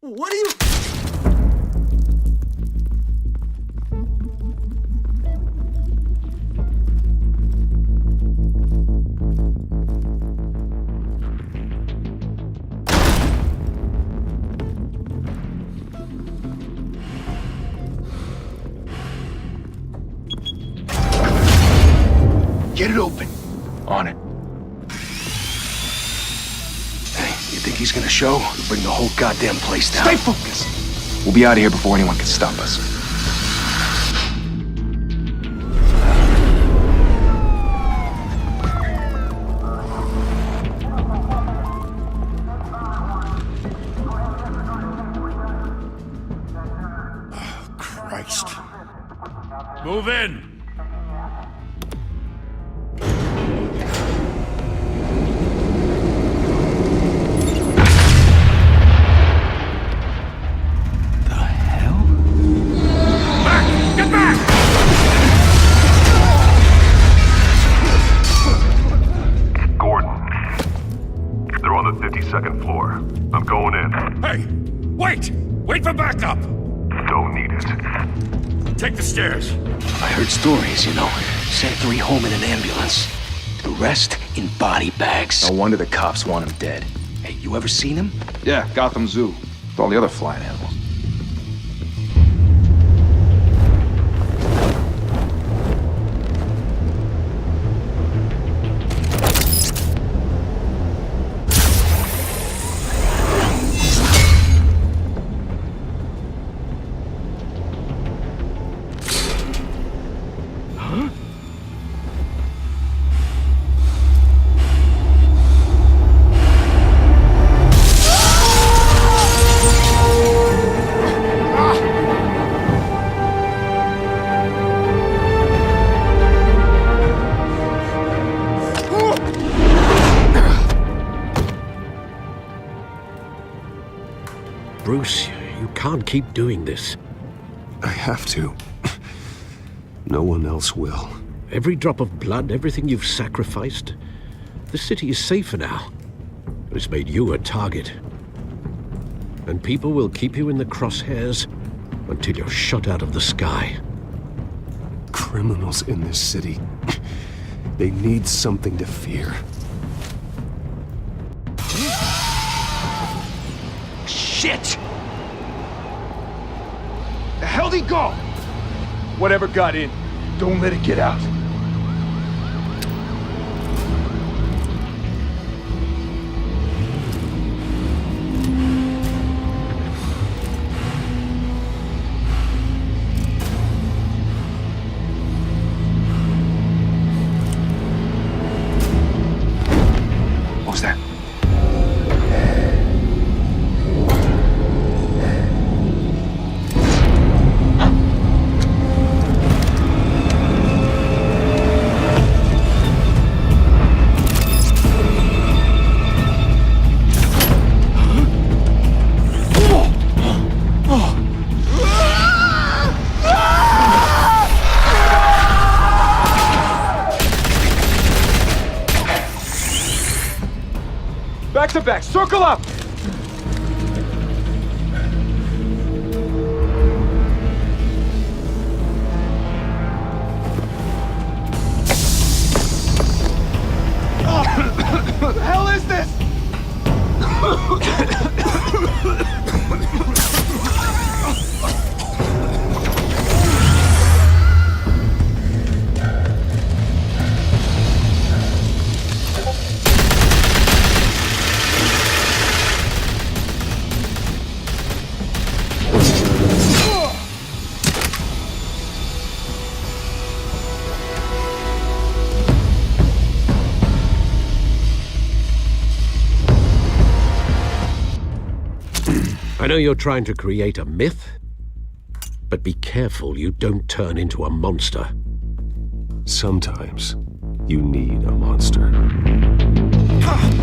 What are you... Get it open. On it. Hey, you think he's gonna show? We'll bring the whole goddamn place down. Stay focused! We'll be out of here before anyone can stop us. Oh, Christ. Move in! Second floor. I'm going in. Hey! Wait! Wait for backup! Don't need it. Take the stairs. I heard stories, you know. Sent 3 home in an ambulance. The rest in body bags. No wonder the cops want him dead. Hey, you ever seen him? Yeah, Gotham Zoo. With all the other flying animals. Bruce, you can't keep doing this. I have to. No one else will. Every drop of blood, everything you've sacrificed. The city is safer now. But it's made you a target. And people will keep you in the crosshairs until you're shot out of the sky. Criminals in this city. They need something to fear. Shit! The hell'd he go? Whatever got in, don't let it get out. What was that? Back to back, circle up! What the hell is this? I know you're trying to create a myth, but be careful you don't turn into a monster. Sometimes you need a monster.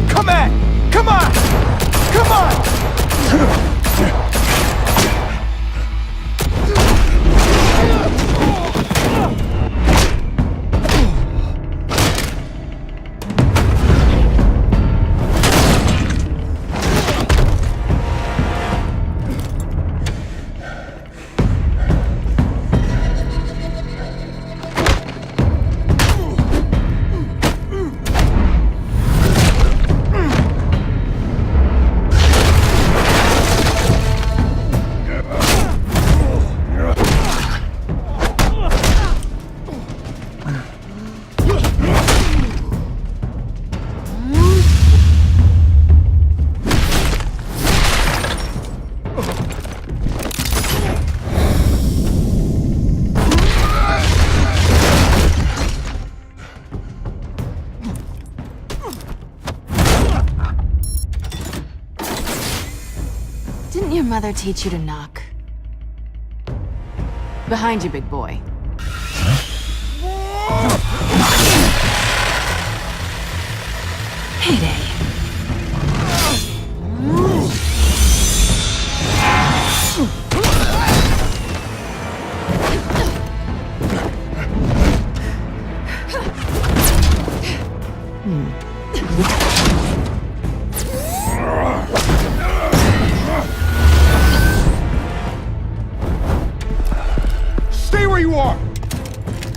Come on! Come on! Come on! Didn't your mother teach you to knock? Behind you, big boy. Heyday. Stay where you are!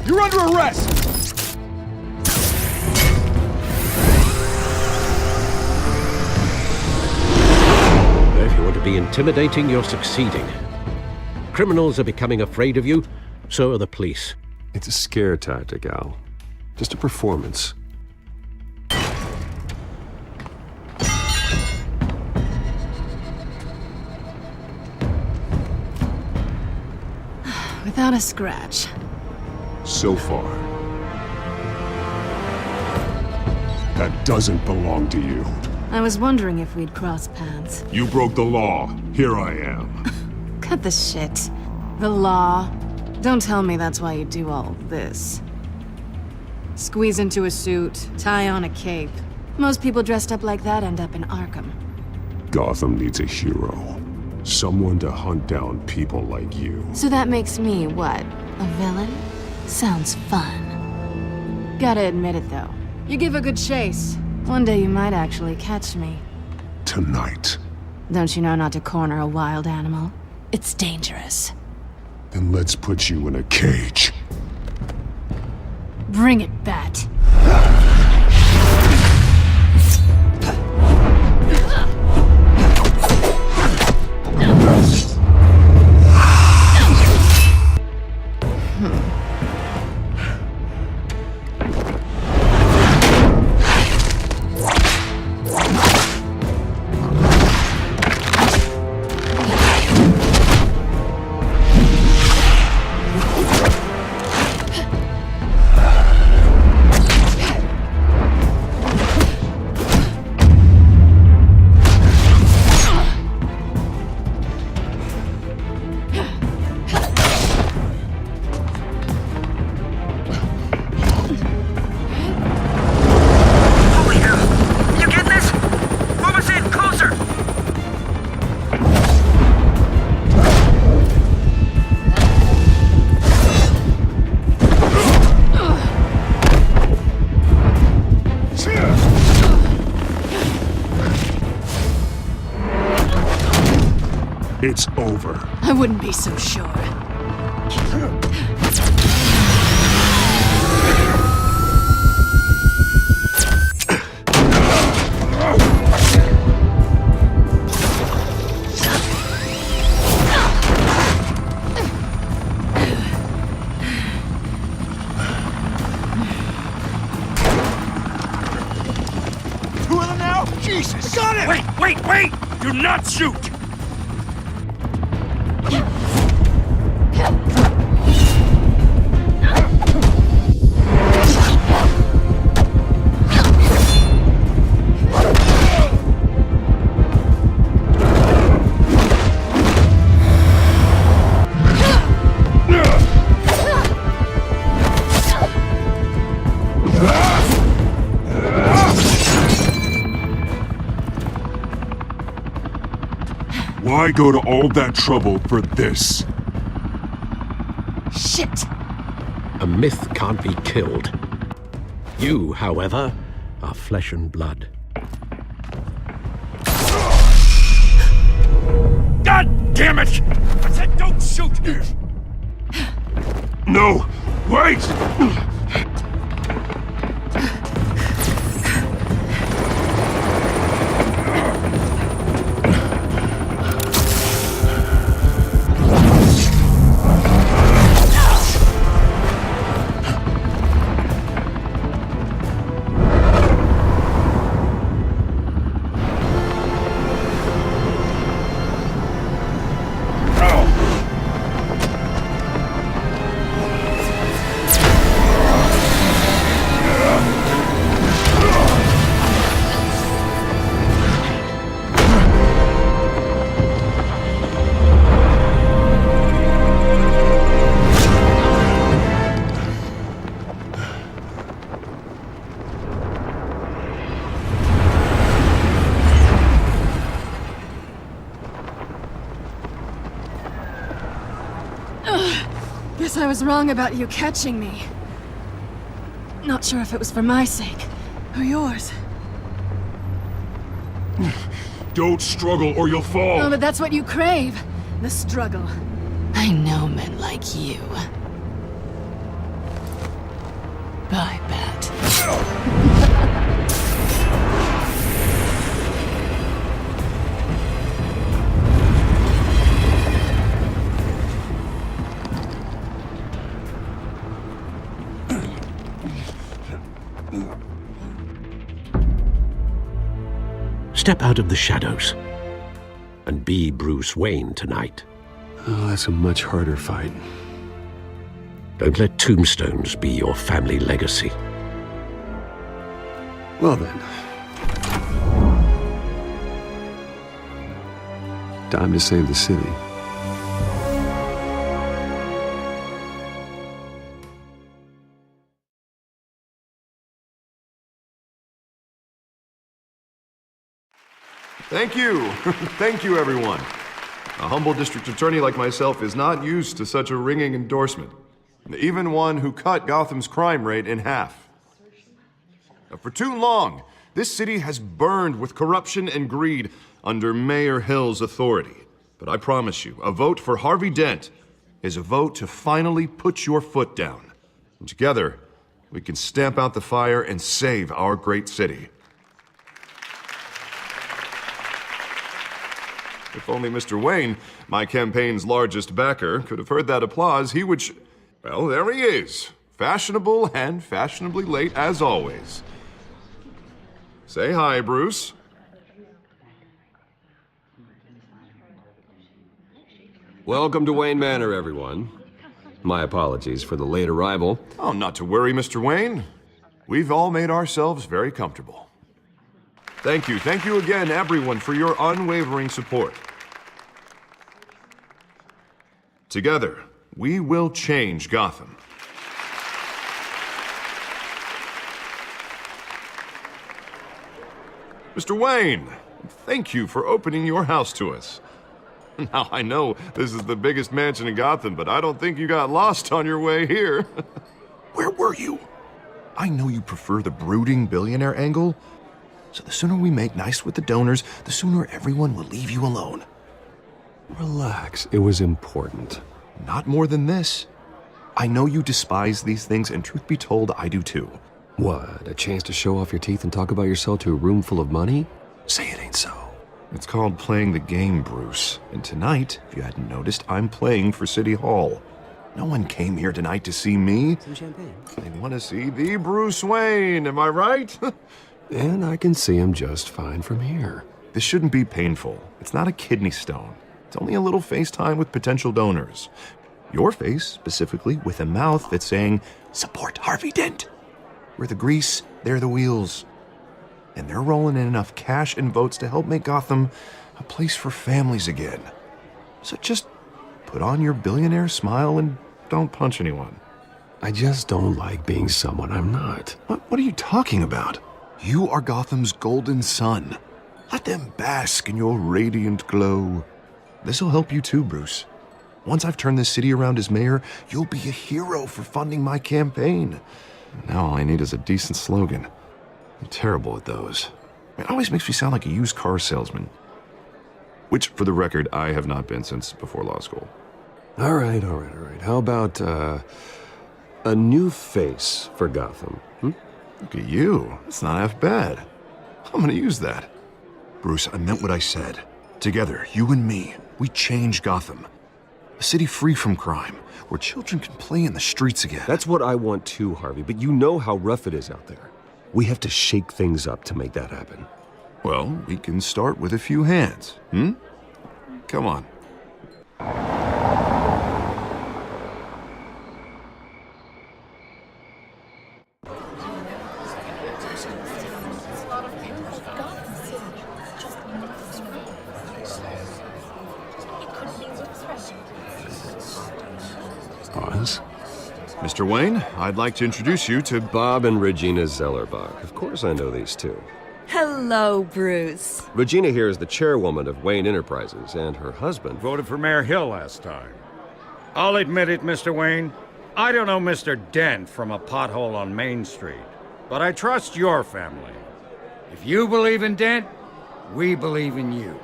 You're under arrest! If you want to be intimidating, you're succeeding. Criminals are becoming afraid of you, so are the police. It's a scare tactic, Al. Just a performance. Without a scratch. So far. That doesn't belong to you. I was wondering if we'd cross paths. You broke the law. Here I am. Cut the shit. The law. Don't tell me that's why you do all this. Squeeze into a suit, tie on a cape. Most people dressed up like that end up in Arkham. Gotham needs a hero. Someone to hunt down people like you. So that makes me, what, a villain? Sounds fun. Gotta admit it, though. You give a good chase. One day you might actually catch me. Tonight. Don't you know not to corner a wild animal? It's dangerous. Then let's put you in a cage. Bring it, Bat. It's over. I wouldn't be so sure. Two of them now? Jesus! I got it! Wait! Do not shoot! Why go to all that trouble for this? Shit! A myth can't be killed. You, however, are flesh and blood. God damn it! I said don't shoot! No! Wait! Guess I was wrong about you catching me. Not sure if it was for my sake, or yours. Don't struggle or you'll fall! Oh, but that's what you crave. The struggle. I know men like you. Bye, Bat. Step out of the shadows and be Bruce Wayne tonight. Oh, that's a much harder fight. Don't let tombstones be your family legacy. Well then. Time to save the city. Thank you. Thank you, everyone. A humble district attorney like myself is not used to such a ringing endorsement. Even one who cut Gotham's crime rate in half. For too long, this city has burned with corruption and greed under Mayor Hill's authority. But I promise you, a vote for Harvey Dent is a vote to finally put your foot down. And together, we can stamp out the fire and save our great city. If only Mr. Wayne, my campaign's largest backer, could have heard that applause, he would well, there he is. Fashionable and fashionably late as always. Say hi, Bruce. Welcome to Wayne Manor, everyone. My apologies for the late arrival. Oh, not to worry, Mr. Wayne. We've all made ourselves very comfortable. Thank you again, everyone, for your unwavering support. Together, we will change Gotham. Mr. Wayne, thank you for opening your house to us. Now, I know this is the biggest mansion in Gotham, but I don't think you got lost on your way here. Where were you? I know you prefer the brooding billionaire angle, so the sooner we make nice with the donors, the sooner everyone will leave you alone. Relax, it was important. Not more than this. I know you despise these things, and truth be told, I do too. What, a chance to show off your teeth and talk about yourself to a room full of money? Say it ain't so. It's called playing the game, Bruce. And tonight, if you hadn't noticed, I'm playing for City Hall. No one came here tonight to see me. Some champagne. They want to see the Bruce Wayne, am I right? And I can see him just fine from here. This shouldn't be painful. It's not a kidney stone. It's only a little FaceTime with potential donors. Your face, specifically, with a mouth that's saying, support Harvey Dent. We're the grease, they're the wheels. And they're rolling in enough cash and votes to help make Gotham a place for families again. So just put on your billionaire smile and don't punch anyone. I just don't like being someone I'm not. What are you talking about? You are Gotham's golden sun. Let them bask in your radiant glow. This'll help you too, Bruce. Once I've turned this city around as mayor, you'll be a hero for funding my campaign. Now all I need is a decent slogan. I'm terrible at those. It always makes me sound like a used car salesman. Which, for the record, I have not been since before law school. All right. How about, a new face for Gotham? Look at you. That's not half bad. I'm gonna use that. Bruce, I meant what I said. Together, you and me, we change Gotham. A city free from crime, where children can play in the streets again. That's what I want too, Harvey, but you know how rough it is out there. We have to shake things up to make that happen. Well, we can start with a few hands, Come on. Pause. Mr. Wayne, I'd like to introduce you to Bob and Regina Zellerbach. Of course I know these two. Hello, Bruce. Regina here is the chairwoman of Wayne Enterprises, and her husband... Voted for Mayor Hill last time. I'll admit it, Mr. Wayne. I don't know Mr. Dent from a pothole on Main Street, but I trust your family. If you believe in Dent, we believe in you.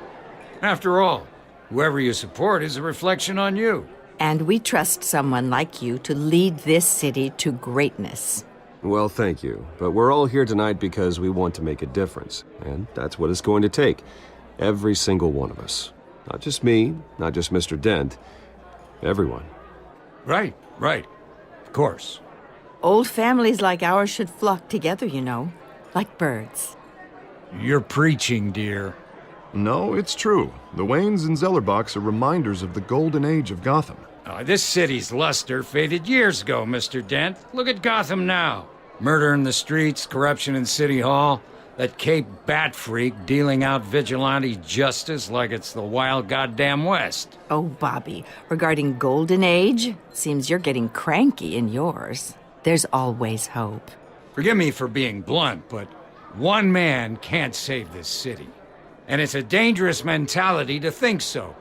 After all, whoever you support is a reflection on you. And we trust someone like you to lead this city to greatness. Well, thank you. But we're all here tonight because we want to make a difference. And that's what it's going to take. Every single one of us. Not just me, not just Mr. Dent. Everyone. Right. Of course. Old families like ours should flock together, you know, like birds. You're preaching, dear. No, it's true. The Waynes and Zellerbachs are reminders of the golden age of Gotham. This city's luster faded years ago, Mr. Dent. Look at Gotham now. Murder in the streets, corruption in City Hall, that Cape Bat freak dealing out vigilante justice like it's the wild goddamn West. Oh, Bobby, regarding Golden Age, seems you're getting cranky in yours. There's always hope. Forgive me for being blunt, but one man can't save this city. And it's a dangerous mentality to think so.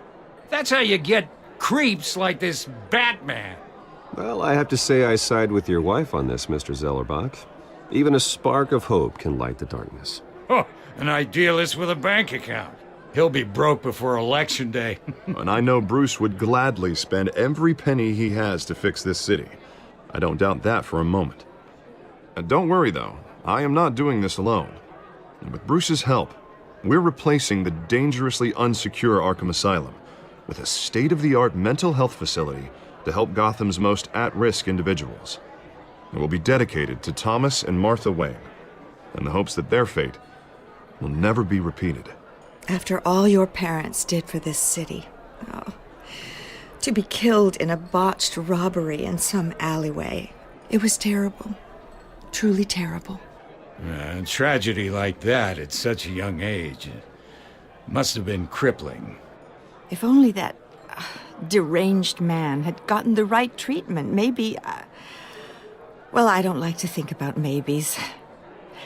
That's how you get creeps like this Batman. Well, I have to say I side with your wife on this, Mr. Zellerbach. Even a spark of hope can light the darkness. Oh, an idealist with a bank account. He'll be broke before Election Day. And I know Bruce would gladly spend every penny he has to fix this city. I don't doubt that for a moment. Don't worry, though. I am not doing this alone. And with Bruce's help, we're replacing the dangerously unsecure Arkham Asylum with a state-of-the-art mental health facility to help Gotham's most at-risk individuals. It will be dedicated to Thomas and Martha Wayne, in the hopes that their fate will never be repeated. After all your parents did for this city, to be killed in a botched robbery in some alleyway, it was terrible. Truly terrible. A tragedy like that at such a young age must have been crippling. If only that deranged man had gotten the right treatment, maybe... Well, I don't like to think about maybes.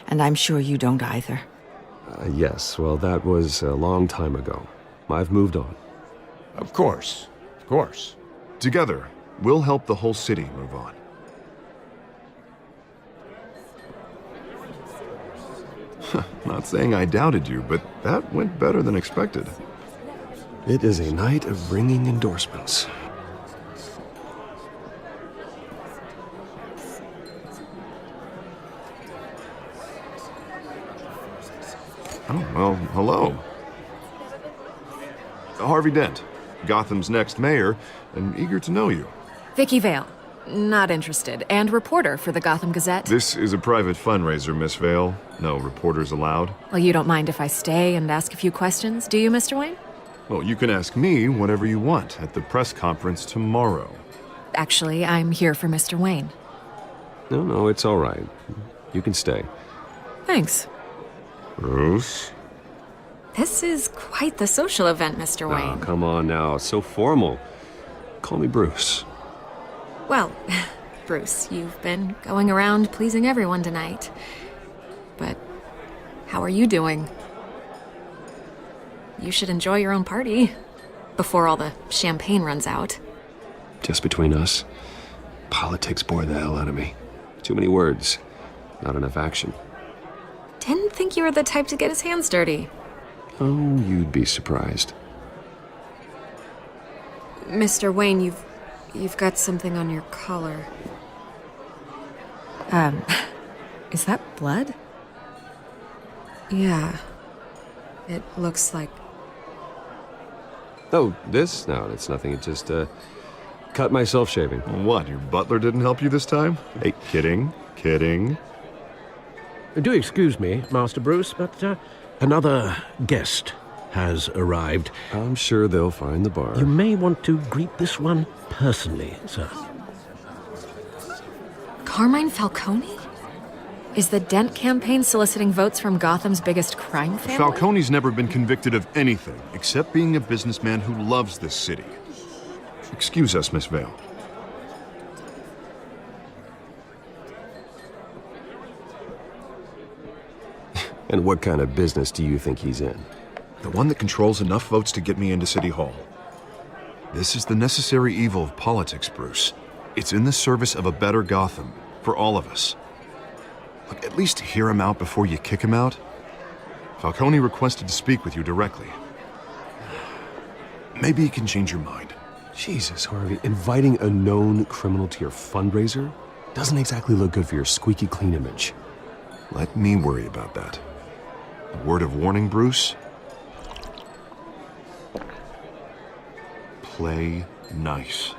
And I'm sure you don't either. Yes, well, that was a long time ago. I've moved on. Of course. Together, we'll help the whole city move on. Not saying I doubted you, but that went better than expected. It is a night of ringing endorsements. Oh, well, hello. Harvey Dent, Gotham's next mayor, and eager to know you. Vicky Vale. Not interested. And reporter for the Gotham Gazette. This is a private fundraiser, Miss Vale. No reporters allowed. Well, you don't mind if I stay and ask a few questions, do you, Mr. Wayne? Well, you can ask me whatever you want at the press conference tomorrow. Actually, I'm here for Mr. Wayne. No, it's all right. You can stay. Thanks. Bruce? This is quite the social event, Mr. Wayne. Oh, come on now. It's so formal. Call me Bruce. Well, Bruce, you've been going around pleasing everyone tonight. But how are you doing? You should enjoy your own party before all the champagne runs out. Just between us, politics bore the hell out of me. Too many words, not enough action. Didn't think you were the type to get his hands dirty. Oh, you'd be surprised. Mr. Wayne, you've got something on your collar. Is that blood? Yeah. It looks like... Oh, this? No, it's nothing. It just, cut myself shaving. What, your butler didn't help you this time? Hey, kidding. Do excuse me, Master Bruce, but another guest has arrived. I'm sure they'll find the bar. You may want to greet this one personally, sir. Carmine Falcone? Is the Dent campaign soliciting votes from Gotham's biggest crime family? Falcone's never been convicted of anything except being a businessman who loves this city. Excuse us, Miss Vale. And what kind of business do you think he's in? The one that controls enough votes to get me into City Hall. This is the necessary evil of politics, Bruce. It's in the service of a better Gotham, for all of us. Look, at least hear him out before you kick him out. Falcone requested to speak with you directly. Maybe he can change your mind. Jesus, Harvey, inviting a known criminal to your fundraiser doesn't exactly look good for your squeaky clean image. Let me worry about that. A word of warning, Bruce? Play nice.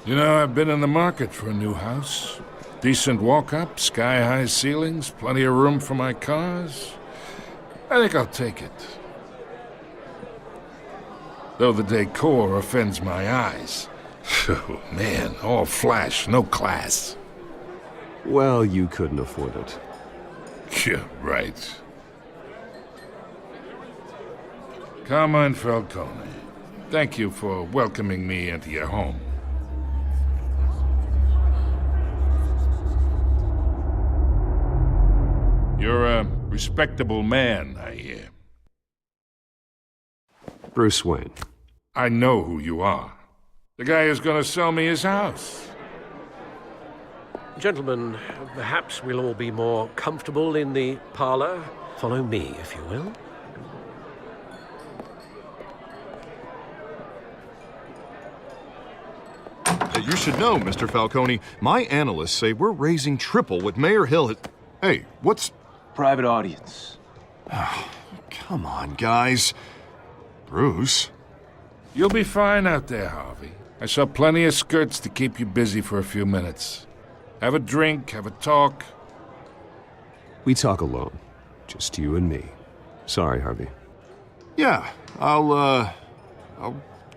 You know, I've been in the market for a new house. Decent walk-up, sky-high ceilings, plenty of room for my cars. I think I'll take it. Though the decor offends my eyes. Oh, man, all flash, no class. Well, you couldn't afford it. Yeah, right. Carmine Falcone, thank you for welcoming me into your home. You're a respectable man, I hear. Bruce Wayne. I know who you are. The guy who's gonna sell me his house. Gentlemen, perhaps we'll all be more comfortable in the parlor. Follow me, if you will. You should know, Mr. Falcone, my analysts say we're raising triple what Mayor Hill has... Hey, what's... Private audience. Oh, come on, guys. Bruce? You'll be fine out there, Harvey. I saw plenty of skirts to keep you busy for a few minutes. Have a drink, have a talk. We talk alone. Just you and me. Sorry, Harvey. Yeah, I'll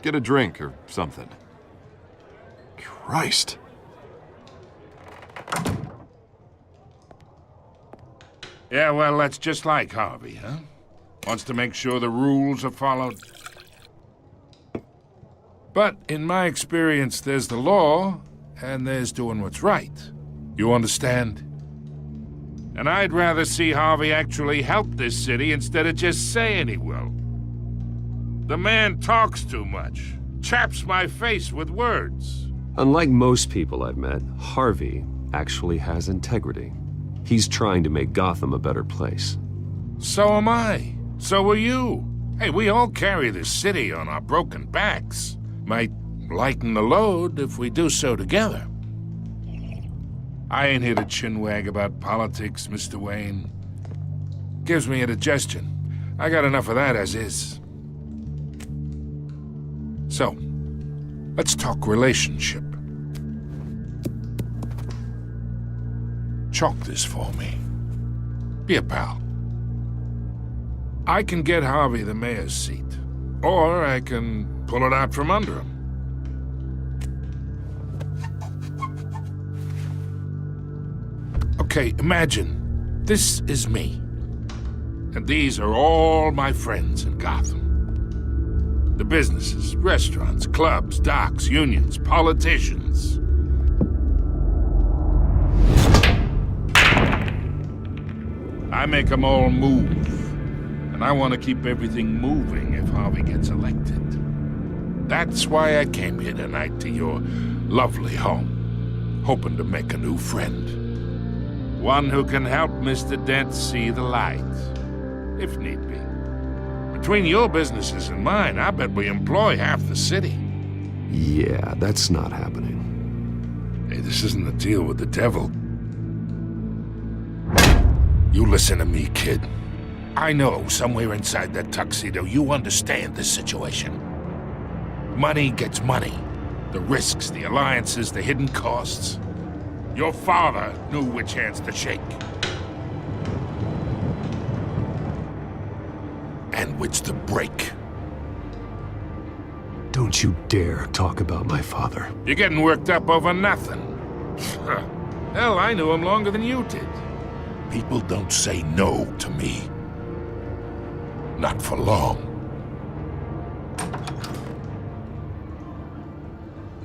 get a drink or something. Christ. Yeah, well, that's just like Harvey, huh? Wants to make sure the rules are followed. But in my experience, there's the law, and there's doing what's right. You understand? And I'd rather see Harvey actually help this city instead of just saying he will. The man talks too much, chaps my face with words. Unlike most people I've met, Harvey actually has integrity. He's trying to make Gotham a better place. So am I. So are you. Hey, we all carry this city on our broken backs. Might lighten the load if we do so together. I ain't here to chinwag about politics, Mr. Wayne. Gives me indigestion. I got enough of that as is. So, let's talk relationship. Chalk this for me. Be a pal. I can get Harvey the mayor's seat, or I can pull it out from under him. Okay, imagine this is me, and these are all my friends in Gotham. The businesses, restaurants, clubs, docks, unions, politicians. I make them all move. And I want to keep everything moving if Harvey gets elected. That's why I came here tonight to your lovely home, hoping to make a new friend. One who can help Mr. Dent see the light, if need be. Between your businesses and mine, I bet we employ half the city. Yeah, that's not happening. Hey, this isn't a deal with the devil. You listen to me, kid. I know somewhere inside that tuxedo you understand this situation. Money gets money. The risks, the alliances, the hidden costs. Your father knew which hands to shake. And which to break. Don't you dare talk about my father. You're getting worked up over nothing. Hell, I knew him longer than you did. People don't say no to me. Not for long.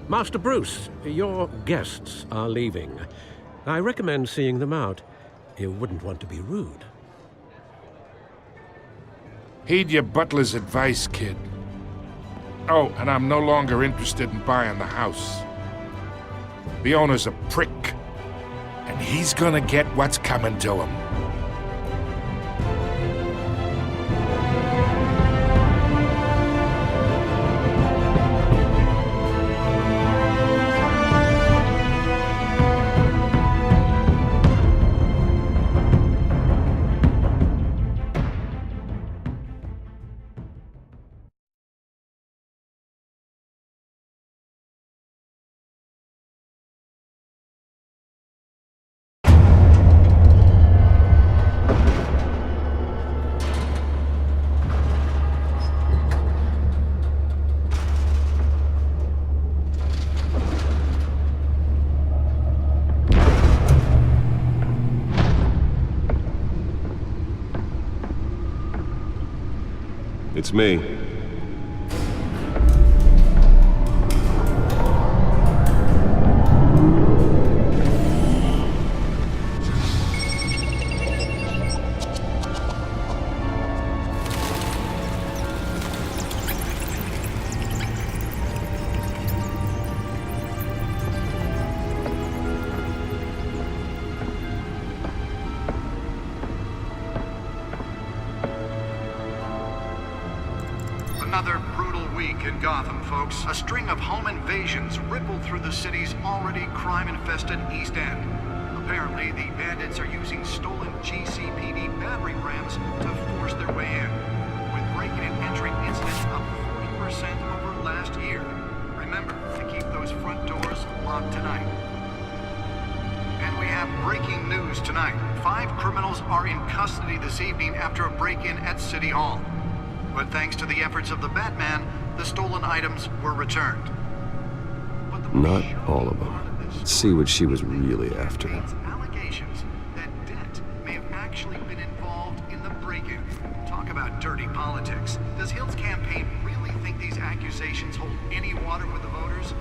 Master Bruce, your guests are leaving. I recommend seeing them out. You wouldn't want to be rude. Heed your butler's advice, kid. Oh, and I'm no longer interested in buying the house. The owner's a prick, and he's gonna get what's coming to him. It's me. Another brutal week in Gotham, folks. A string of home invasions rippled through the city's already crime-infested East End. Apparently, the bandits are using stolen GCPD battering rams to force their way in, with break-in and entry incidents up 40% over last year. Remember to keep those front doors locked tonight. And we have breaking news tonight. 5 criminals are in custody this evening after a break-in at City Hall. But thanks to the efforts of the Batman, the stolen items were returned. Not all of them. Let's see what she was really after. Allegations that Dent may have actually been involved in the break-in. Talk about dirty politics. Does Hill's campaign really think these accusations hold any water with the voters?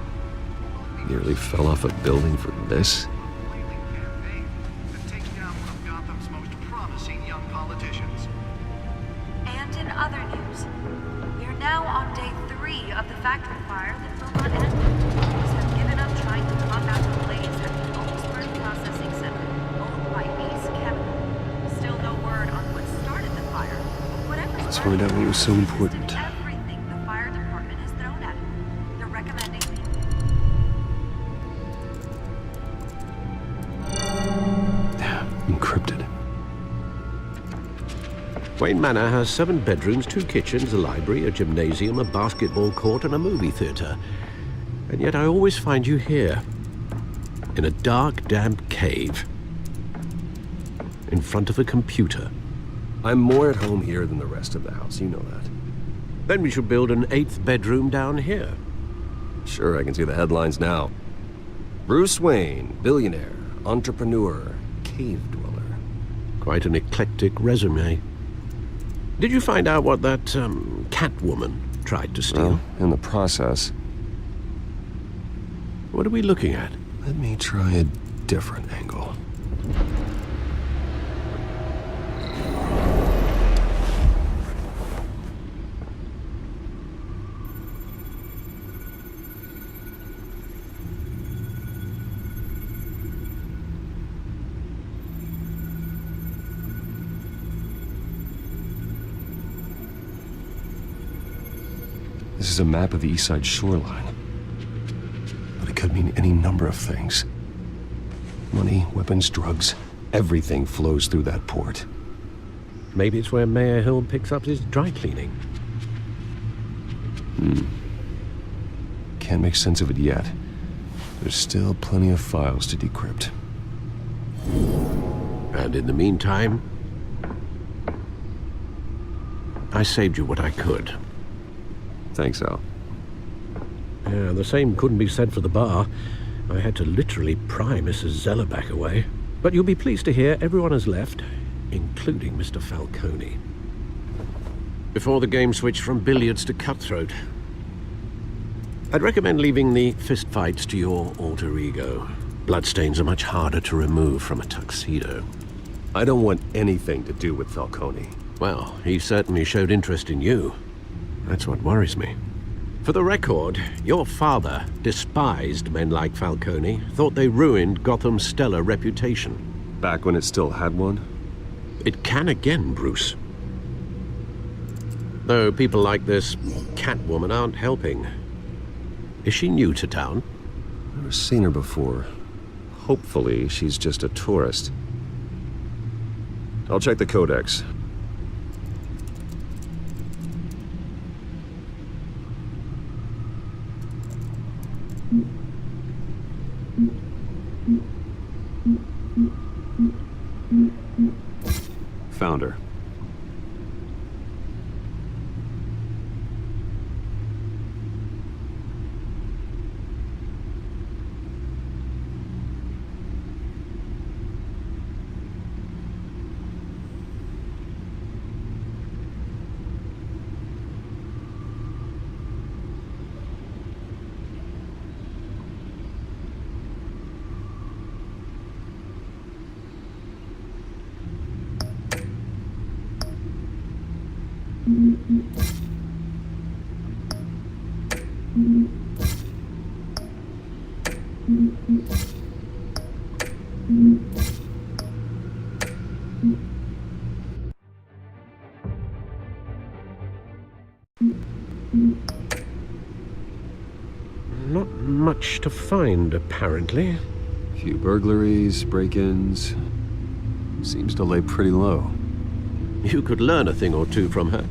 Nearly fell off a building for this? Campaign to take down one of Gotham's most promising young politicians. And in other news, we are now on day 3 of the factory fire that Vermont ambulances have given up trying to combat the blaze at the Owensburg Processing Center, owned by Ace Chemical. Still no word on what started the fire. Whatever's Let's find out what was so important. everything the fire department has thrown at it. They're recommending Encrypted. Wayne Manor has 7 bedrooms, 2 kitchens, a library, a gymnasium, a basketball court, and a movie theater. And yet I always find you here, in a dark, damp cave, in front of a computer. I'm more at home here than the rest of the house, you know that. Then we should build an 8th bedroom down here. Sure, I can see the headlines now. Bruce Wayne, billionaire, entrepreneur, cave dweller. Quite an eclectic resume. Did you find out what that, Catwoman tried to steal? Well, in the process. What are we looking at? Let me try a different angle. This is a map of the East Side shoreline. But it could mean any number of things. Money, weapons, drugs, everything flows through that port. Maybe it's where Mayor Hill picks up his dry cleaning. Can't make sense of it yet. There's still plenty of files to decrypt. And in the meantime, I saved you what I could. Thanks, Al. Yeah, the same couldn't be said for the bar. I had to literally pry Mrs. Zellerback away. But you'll be pleased to hear everyone has left, including Mr. Falcone. Before the game switched from billiards to cutthroat. I'd recommend leaving the fistfights to your alter ego. Bloodstains are much harder to remove from a tuxedo. I don't want anything to do with Falcone. Well, he certainly showed interest in you. That's what worries me. For the record, your father despised men like Falcone, thought they ruined Gotham's stellar reputation. Back when it still had one? It can again, Bruce. Though people like this Catwoman aren't helping. Is she new to town? Never seen her before. Hopefully, she's just a tourist. I'll check the codex. Found her. Not much to find, apparently. Few burglaries, break-ins. Seems to lay pretty low. You could learn a thing or two from her.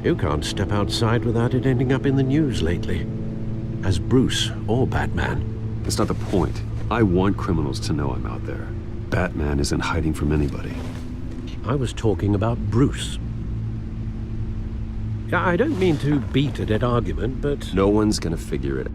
You can't step outside without it ending up in the news lately. As Bruce or Batman. That's not the point. I want criminals to know I'm out there. Batman isn't hiding from anybody. I was talking about Bruce. I don't mean to beat a dead argument, but... No one's gonna figure it out.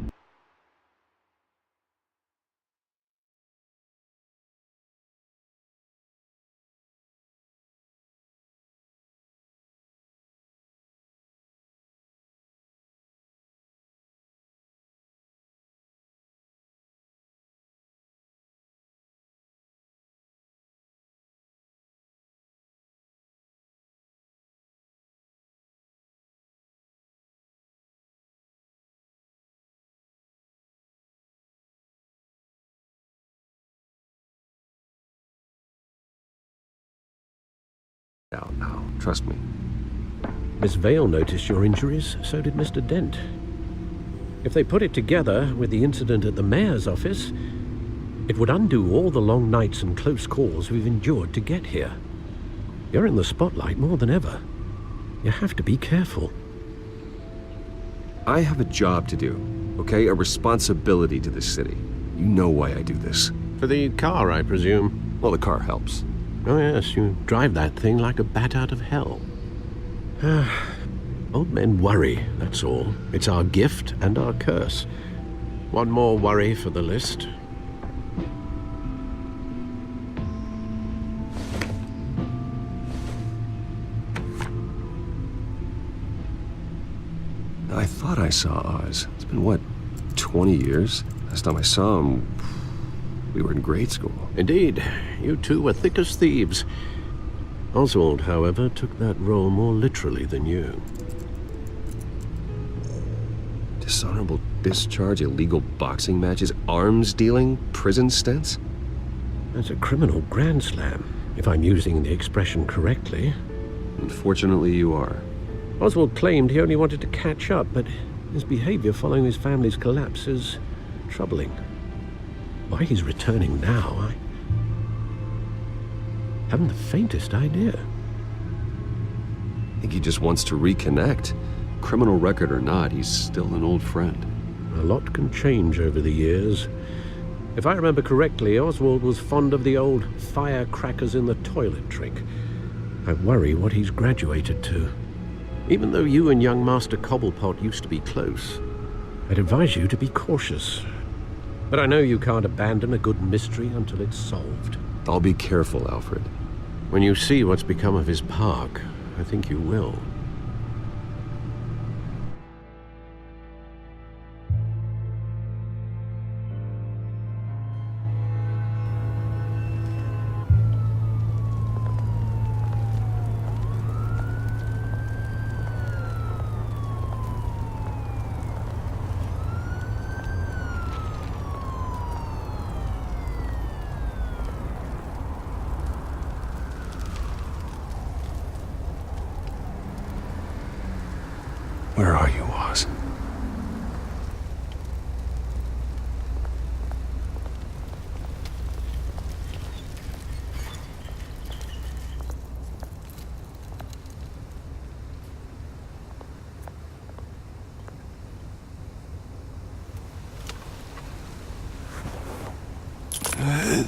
Out now, trust me. Miss Vale noticed your injuries, so did Mr. Dent. If they put it together with the incident at the mayor's office, it would undo all the long nights and close calls we've endured to get here. You're in the spotlight more than ever. You have to be careful. I have a job to do, okay? A responsibility to this city. You know why I do this. For the car, I presume? Well, the car helps. Oh yes, you drive that thing like a bat out of hell. Old men worry, that's all. It's our gift and our curse. One more worry for the list. I thought I saw Oz. It's been, what, 20 years? Last time I saw him, we were in grade school. Indeed. You two were thick as thieves. Oswald, however, took that role more literally than you. Dishonorable discharge, illegal boxing matches, arms dealing, prison stints? That's a criminal grand slam, if I'm using the expression correctly. Unfortunately, you are. Oswald claimed he only wanted to catch up, but his behavior following his family's collapse is troubling. Why he's returning now, I haven't the faintest idea. I think he just wants to reconnect. Criminal record or not, he's still an old friend. A lot can change over the years. If I remember correctly, Oswald was fond of the old firecrackers in the toilet trick. I worry what he's graduated to. Even though you and young Master Cobblepot used to be close, I'd advise you to be cautious. But I know you can't abandon a good mystery until it's solved. I'll be careful, Alfred. When you see what's become of his park, I think you will. Where are you, Oz?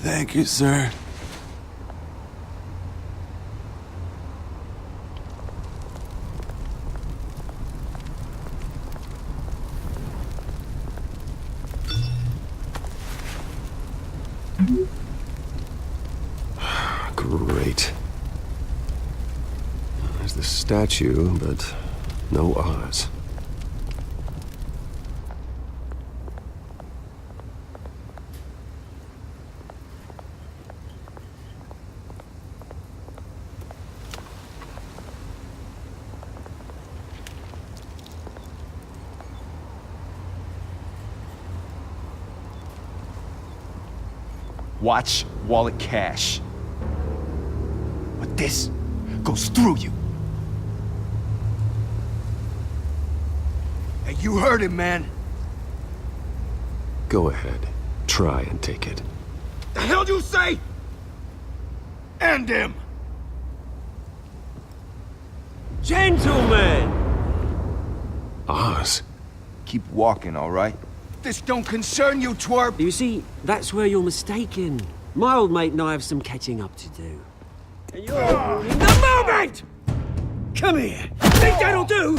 Thank you, sir. Great. There's the statue, but no Oz. Watch, wallet, cash. But this goes through you. Hey, you heard him, man. Go ahead. Try and take it. The hell do you say? End him! Gentlemen! Oz? Keep walking, all right? This don't concern you, twerp! You see, that's where you're mistaken. My old mate and I have some catching up to do. And you're ruining the moment! Come here! Think that'll do?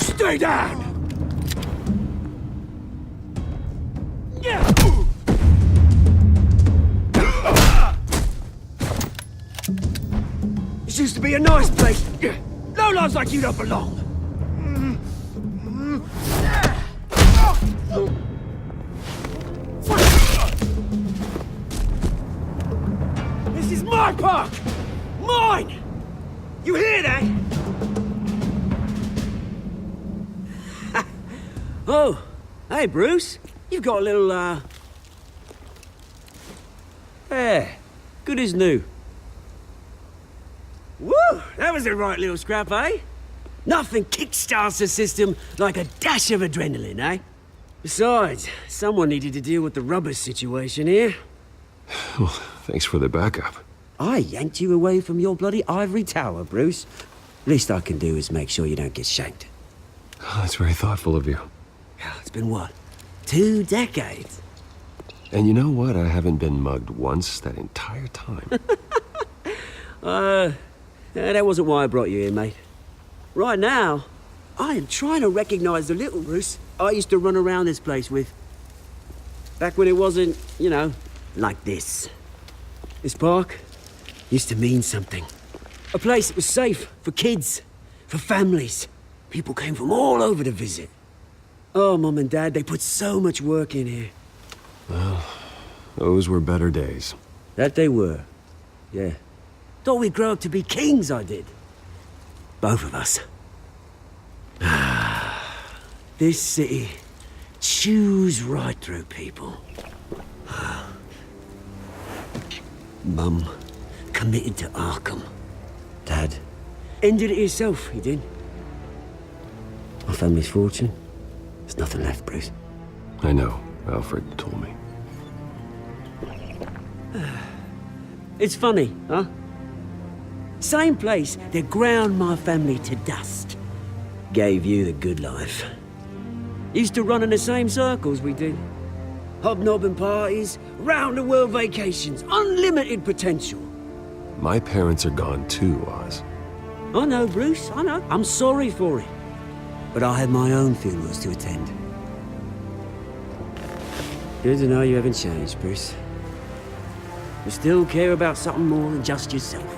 Stay down! This used to be a nice place. No lives like you don't belong. This is my park! Mine! You hear that? Oh, hey Bruce. You've got a little, Yeah, good as new. Woo! That was a right little scrap, eh? Nothing kickstarts the system like a dash of adrenaline, eh? Besides, someone needed to deal with the rubber situation here. Well, thanks for the backup. I yanked you away from your bloody ivory tower, Bruce. Least I can do is make sure you don't get shanked. Oh, that's very thoughtful of you. It's been what? 2 decades? And you know what? I haven't been mugged once that entire time. That wasn't why I brought you here, mate. Right now, I am trying to recognize the little Bruce I used to run around this place with. Back when it wasn't, you know, like this. This park used to mean something. A place that was safe for kids, for families. People came from all over to visit. Oh, Mum and Dad, they put so much work in here. Well, those were better days. That they were, yeah. Thought we'd grow up to be kings, I did. Both of us. This city chews right through people. Mum committed to Arkham. Dad ended it himself, he did. My family's fortune. There's nothing left, Bruce. I know. Alfred told me. It's funny, huh? Same place that ground my family to dust. Gave you the good life. Used to run in the same circles we did. Hobnobbing parties, round-the-world vacations, unlimited potential. My parents are gone too, Oz. I know, Bruce, I know. I'm sorry for it. But I had my own funerals to attend. Good to know you haven't changed, Bruce. You still care about something more than just yourself.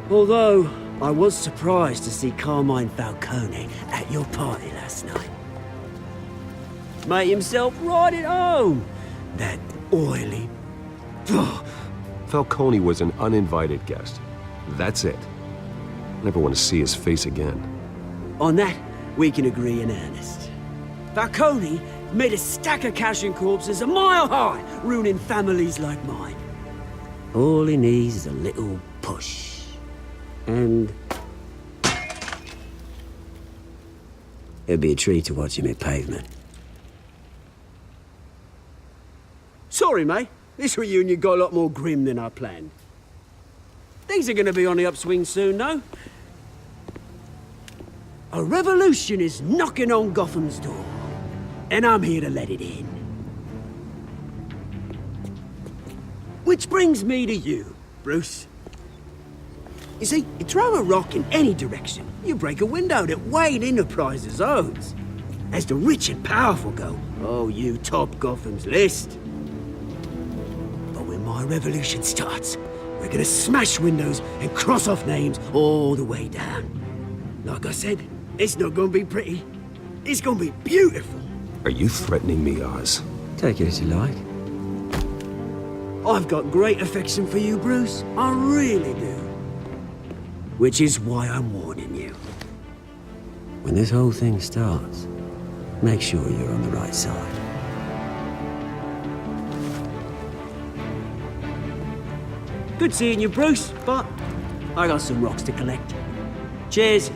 Although, I was surprised to see Carmine Falcone at your party last night. Made himself right at home. That oily... Falcone was an uninvited guest. That's it. Never want to see his face again. On that, we can agree in earnest. Falcone made a stack of cash and corpses a mile high, ruining families like mine. All he needs is a little push. And it'd be a treat to watch him hit pavement. Sorry, mate. This reunion got a lot more grim than I planned. Things are gonna be on the upswing soon, though. A revolution is knocking on Gotham's door, and I'm here to let it in. Which brings me to you, Bruce. You see, you throw a rock in any direction, you break a window that Wayne Enterprises owns. As the rich and powerful go, oh, you top Gotham's list. But when my revolution starts, we're gonna smash windows and cross off names all the way down. Like I said, it's not gonna be pretty. It's gonna be beautiful. Are you threatening me, Oz? Take it as you like. I've got great affection for you, Bruce. I really do. Which is why I'm warning you. When this whole thing starts, make sure you're on the right side. Good seeing you, Bruce, but I got some rocks to collect. Cheers.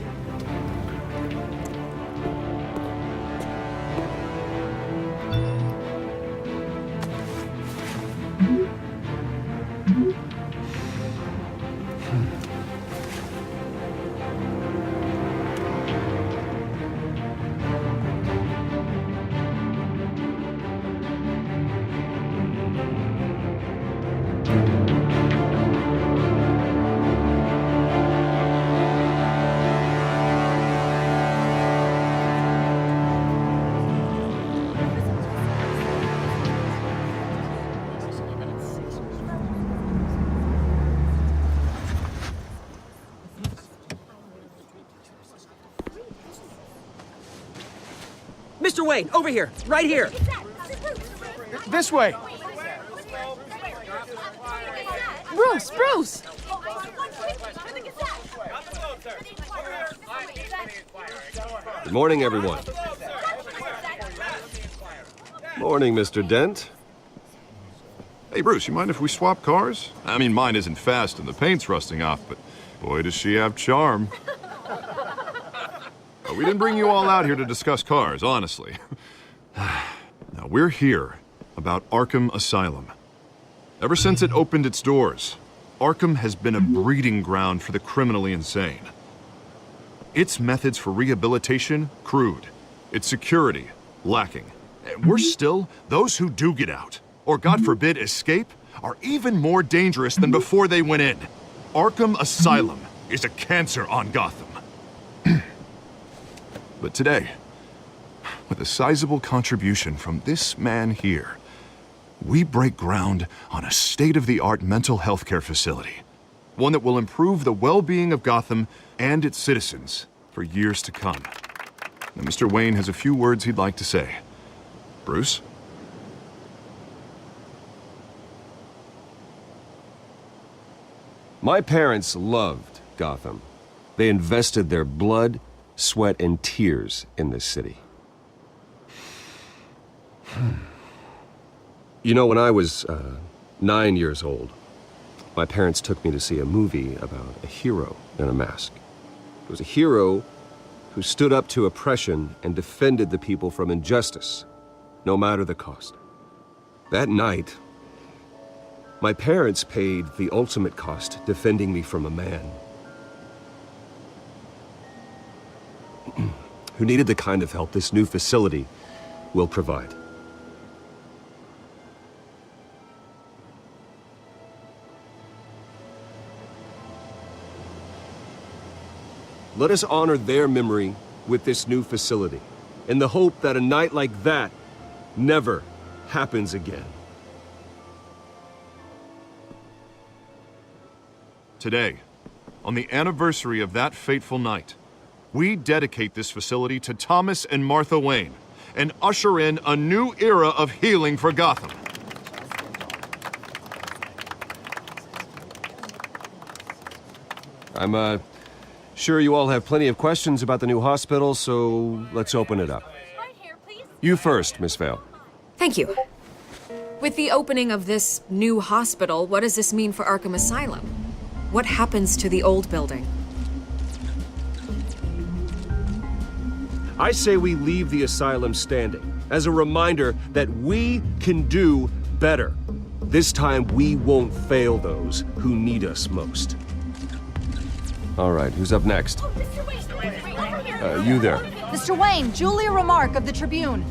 Mr. Wayne, over here, right here. This way. Bruce! Good morning, everyone. Morning, Mr. Dent. Hey, Bruce, you mind if we swap cars? I mean, mine isn't fast and the paint's rusting off, but boy, does she have charm. We didn't bring you all out here to discuss cars, honestly. Now, we're here about Arkham Asylum. Ever since it opened its doors, Arkham has been a breeding ground for the criminally insane. Its methods for rehabilitation, crude. Its security, lacking. And worse still, those who do get out, or God forbid escape, are even more dangerous than before they went in. Arkham Asylum is a cancer on Gotham. But today, with a sizable contribution from this man here, we break ground on a state-of-the-art mental health care facility. One that will improve the well-being of Gotham and its citizens for years to come. Now, Mr. Wayne has a few words he'd like to say. Bruce? My parents loved Gotham. They invested their blood, sweat, and tears in this city. You know, when I was 9 years old, my parents took me to see a movie about a hero in a mask. It was a hero who stood up to oppression and defended the people from injustice, no matter the cost. That night, my parents paid the ultimate cost defending me from a man who needed the kind of help this new facility will provide. Let us honor their memory with this new facility, in the hope that a night like that never happens again. Today, on the anniversary of that fateful night, we dedicate this facility to Thomas and Martha Wayne and usher in a new era of healing for Gotham. I'm sure you all have plenty of questions about the new hospital, so let's open it up. Right here, please. You first, Miss Vale. Thank you. With the opening of this new hospital, what does this mean for Arkham Asylum? What happens to the old building? I say we leave the asylum standing, as a reminder that we can do better. This time, we won't fail those who need us most. All right, who's up next? You there. Mr. Wayne, Julia Remark of the Tribune.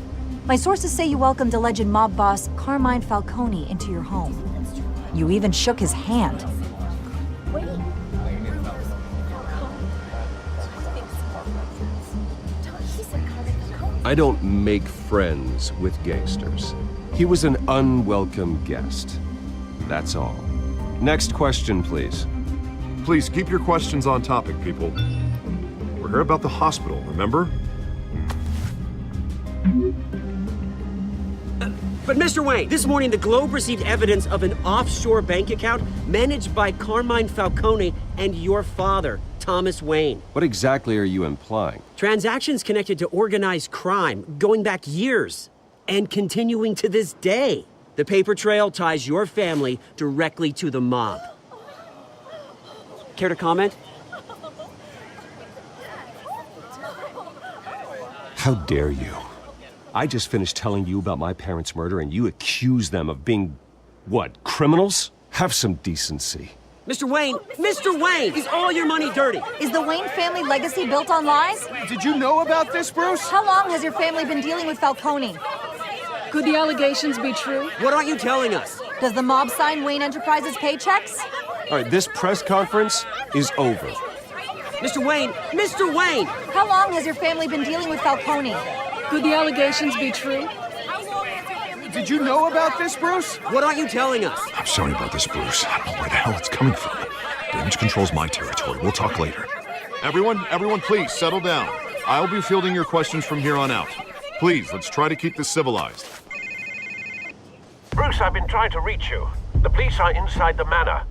My sources say you welcomed alleged mob boss Carmine Falcone into your home. You even shook his hand. I don't make friends with gangsters. He was an unwelcome guest. That's all. Next question, please. Please keep your questions on topic, people. We're here about the hospital, remember? But Mr. Wayne, this morning the Globe received evidence of an offshore bank account managed by Carmine Falcone and your father, Thomas Wayne. What exactly are you implying? Transactions connected to organized crime going back years and continuing to this day. The paper trail ties your family directly to the mob. Care to comment? How dare you? I just finished telling you about my parents' murder and you accuse them of being, what, criminals? Have some decency. Mr. Wayne, is all your money dirty? Is the Wayne family legacy built on lies? Did you know about this, Bruce? How long has your family been dealing with Falcone? Could the allegations be true? What aren't you telling us? Does the mob sign Wayne Enterprises paychecks? All right, this press conference is over. Mr. Wayne! How long has your family been dealing with Falcone? Could the allegations be true? Did you know about this, Bruce? What aren't you telling us? I'm sorry about this, Bruce. I don't know where the hell it's coming from. Damage control's my territory. We'll talk later. Everyone, please settle down. I'll be fielding your questions from here on out. Please, let's try to keep this civilized. Bruce, I've been trying to reach you. The police are inside the manor.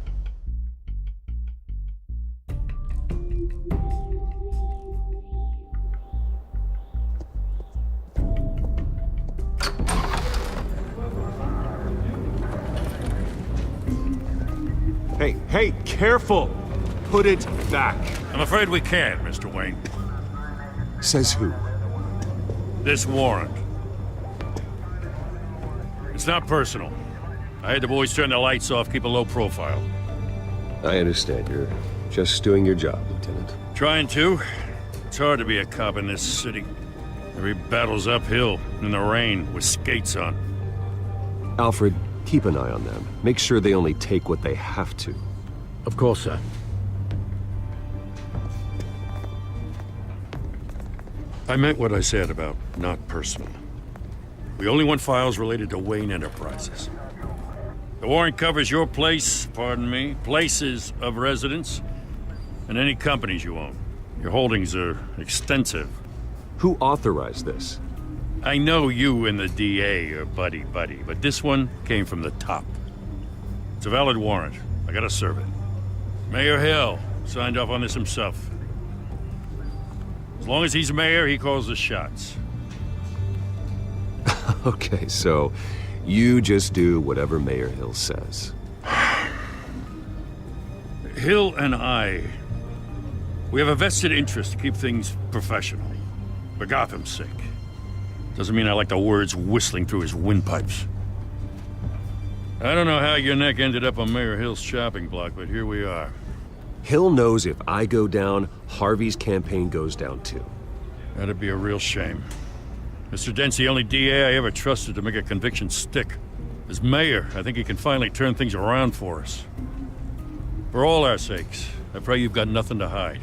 Hey, careful! Put it back. I'm afraid we can't, Mr. Wayne. Says who? This warrant. It's not personal. I had the boys turn the lights off, keep a low profile. I understand. You're just doing your job, Lieutenant. Trying to. It's hard to be a cop in this city. Every battle's uphill, in the rain, with skates on. Alfred, keep an eye on them. Make sure they only take what they have to. Of course, sir. I meant what I said about not personal. We only want files related to Wayne Enterprises. The warrant covers your place, pardon me, places of residence, and any companies you own. Your holdings are extensive. Who authorized this? I know you and the DA are buddy-buddy, but this one came from the top. It's a valid warrant. I gotta serve it. Mayor Hill signed off on this himself. As long as he's mayor, he calls the shots. Okay, so you just do whatever Mayor Hill says. Hill and I, we have a vested interest to keep things professional. For Gotham's sake. Doesn't mean I like the words whistling through his windpipes. I don't know how your neck ended up on Mayor Hill's shopping block, but here we are. Hill knows if I go down, Harvey's campaign goes down too. That'd be a real shame. Mr. Dent's the only DA I ever trusted to make a conviction stick. As mayor, I think he can finally turn things around for us. For all our sakes, I pray you've got nothing to hide.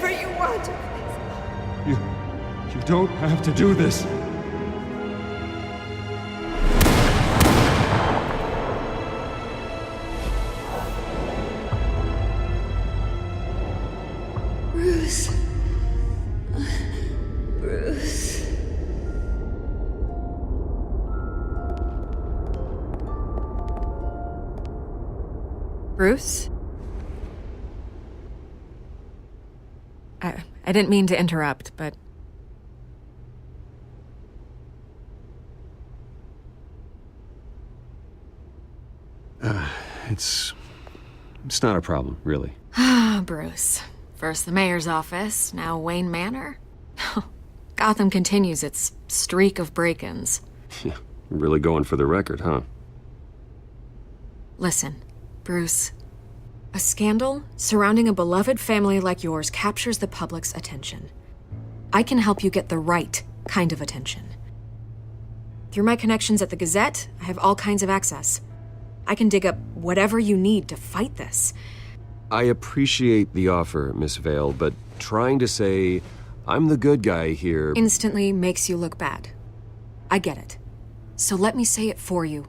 whatever you want. You don't have to do this. Bruce. Bruce. Bruce? I didn't mean to interrupt, but... It's not a problem, really. Ah, Bruce. First the mayor's office, now Wayne Manor. Gotham continues its streak of break-ins. Yeah, really going for the record, huh? Listen, Bruce. A scandal surrounding a beloved family like yours captures the public's attention. I can help you get the right kind of attention. Through my connections at the Gazette, I have all kinds of access. I can dig up whatever you need to fight this. I appreciate the offer, Miss Vale, but trying to say I'm the good guy here instantly makes you look bad. I get it. So let me say it for you.